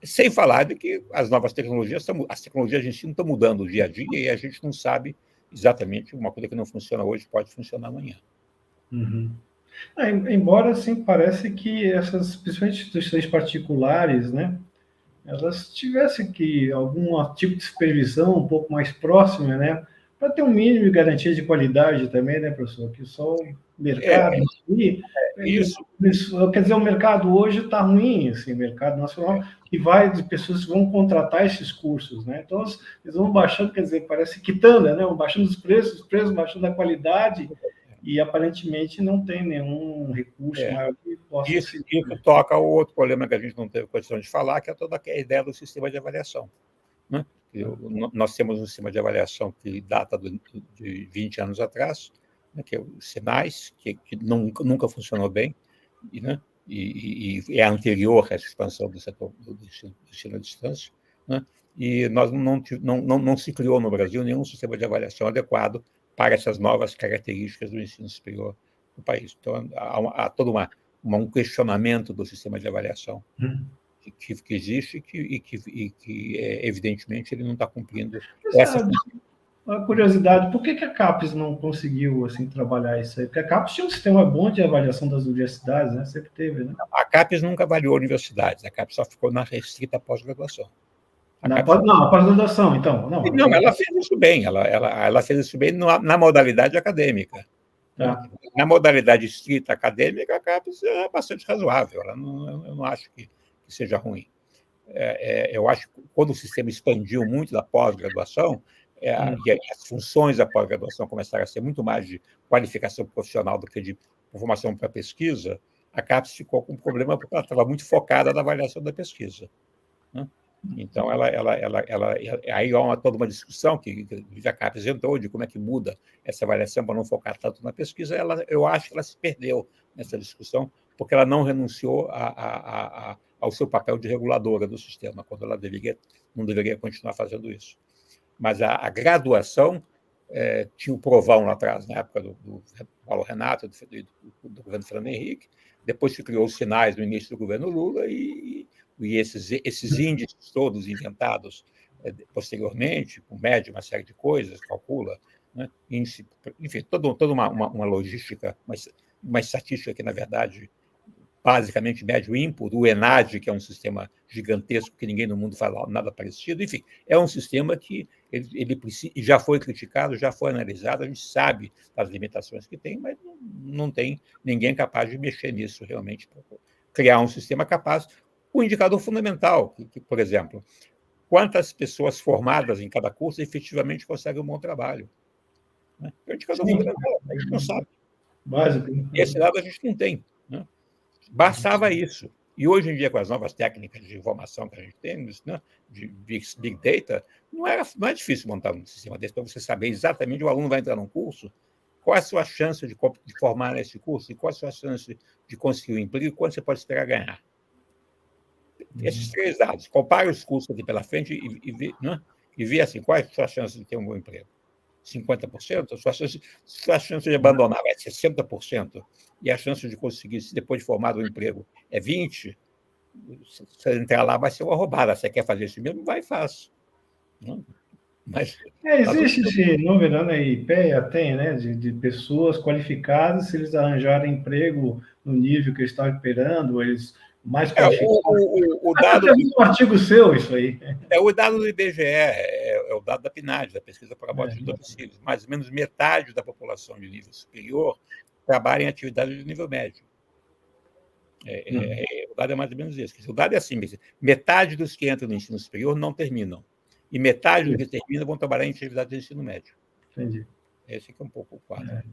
sem falar de que as tecnologias de ensino estão mudando dia a dia e a gente não sabe exatamente, uma coisa que não funciona hoje pode funcionar amanhã. Embora, assim, parece que essas, principalmente instituições particulares, né, elas tivessem que algum tipo de supervisão um pouco mais próxima, né, para ter um mínimo de garantia de qualidade também, né, professor? Que só o mercado isso. Quer dizer, o mercado hoje está ruim, assim, o mercado nacional, e de pessoas que vão contratar esses cursos, né? Então, eles vão baixando, quer dizer, parece quitanda, né? Vão baixando os preços baixando a qualidade, e aparentemente não tem nenhum recurso maior que possa Isso toca o outro problema que a gente não teve condição de falar, que é toda a ideia do sistema de avaliação, né? Nós temos um sistema de avaliação que data de 20 anos atrás, né, que é o Sinais, que nunca funcionou bem, né, e é anterior à expansão do setor do ensino à distância, né, e não se criou no Brasil nenhum sistema de avaliação adequado para essas novas características do ensino superior no país. Então, há todo um questionamento do sistema de avaliação que existe e que evidentemente, ele não está cumprindo essa função. Uma curiosidade, por que a CAPES não conseguiu assim, trabalhar isso aí? Porque a CAPES tinha um sistema bom de avaliação das universidades, né? Sempre teve, né? A CAPES nunca avaliou universidades, a CAPES só ficou na restrita pós-graduação. A pós-graduação, então. Não, ela fez isso bem, ela fez isso bem na modalidade acadêmica. Tá. Na modalidade estrita acadêmica, a CAPES é bastante razoável, eu não acho que seja ruim. Eu acho que quando o sistema expandiu muito da pós-graduação, e as funções da pós-graduação começaram a ser muito mais de qualificação profissional do que de formação para pesquisa, a CAPES ficou com um problema porque ela estava muito focada na avaliação da pesquisa, né? Então, aí há toda uma discussão que a CAPES entrou de como é que muda essa avaliação para não focar tanto na pesquisa. Eu acho que ela se perdeu nessa discussão, porque ela não renunciou ao seu papel de reguladora do sistema, quando ela não deveria continuar fazendo isso. Mas a graduação tinha o Provão lá atrás, na época do Paulo Renato, do governo Fernando Henrique, depois se criou os Sinais no início do governo Lula, e esses índices todos inventados posteriormente, com média, uma série de coisas, calcula, né? Índice, enfim, toda uma logística, uma estatística que, na verdade, basicamente mede o input, o ENAD, que é um sistema gigantesco que ninguém no mundo fala nada parecido. Enfim, é um sistema que ele já foi criticado, já foi analisado, a gente sabe as limitações que tem, mas não tem ninguém capaz de mexer nisso realmente, para criar um sistema capaz. O indicador fundamental, que, por exemplo, quantas pessoas formadas em cada curso efetivamente conseguem um bom trabalho, né? É o indicador fundamental, a gente não sabe. Básico. Esse dado a gente não tem, né? Bastava isso. E hoje em dia, com as novas técnicas de informação que a gente tem, né, de Big Data, não é difícil montar um sistema desse para você saber exatamente o aluno vai entrar num curso, qual é a sua chance de formar nesse curso e qual é a sua chance de conseguir um emprego e quanto você pode esperar ganhar. Esses três dados. Compare os custos aqui pela frente e vê assim, qual é a sua chance de ter um bom emprego. 50%, sua chance de abandonar vai ser 60%, e a chance de conseguir, depois de formado, um emprego é 20%, se você entrar lá, vai ser uma roubada. Você quer fazer isso mesmo? Vai e faz. Mas existe esse número, né? IPEA tem, né? De pessoas qualificadas, se eles arranjarem emprego no nível que eles estão esperando, eles mais qualificados. O dado até um artigo seu, isso aí. O dado do IBGE, é o dado da PNAD, da Pesquisa por Aborto de Domicílios. Mais ou menos metade da população de nível superior trabalha em atividade de nível médio. O dado é mais ou menos isso. O dado é assim, metade dos que entram no ensino superior não terminam. E metade dos que terminam vão trabalhar em atividade de ensino médio. Entendi. Esse aqui é um pouco o quadro.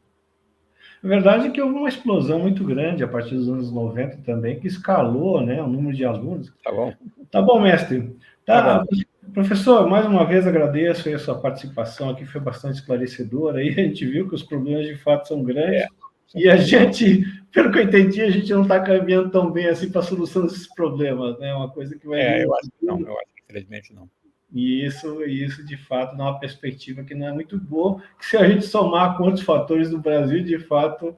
A verdade é que houve uma explosão muito grande a partir dos anos 90 também, que escalou, né, o número de alunos. Tá bom. Tá bom, mestre. Tá bom. Professor, mais uma vez agradeço a sua participação aqui, foi bastante esclarecedora. Aí a gente viu que os problemas de fato são grandes. E a gente, pelo que eu entendi, a gente não está caminhando tão bem assim para a solução desses problemas, né? Uma coisa que vai... eu acho que não, infelizmente não. E isso, de fato, dá uma perspectiva que não é muito boa, que se a gente somar com outros fatores do Brasil, de fato,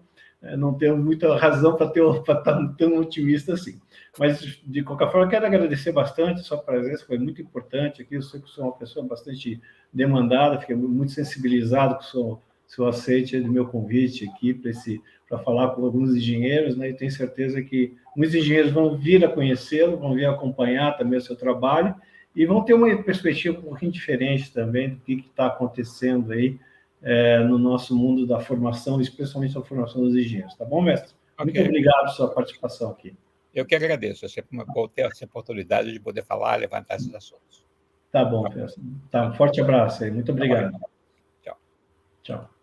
não temos muita razão para estar tão otimista assim. Mas, de qualquer forma, quero agradecer bastante a sua presença, foi muito importante aqui. Eu sei que o senhor é uma pessoa bastante demandada, fiquei muito sensibilizado com o seu aceite do meu convite aqui para falar com alguns engenheiros, né? E tenho certeza que muitos engenheiros vão vir a conhecê-lo, vão vir acompanhar também o seu trabalho e vão ter uma perspectiva um pouquinho diferente também do que está acontecendo aí no nosso mundo da formação, especialmente a formação dos engenheiros. Tá bom, mestre? Okay. Muito obrigado pela sua participação aqui. Eu que agradeço. É sempre bom ter essa oportunidade de poder falar, levantar esses assuntos. Tá bom, tá, um forte abraço aí. Muito obrigado. Tchau. Tchau.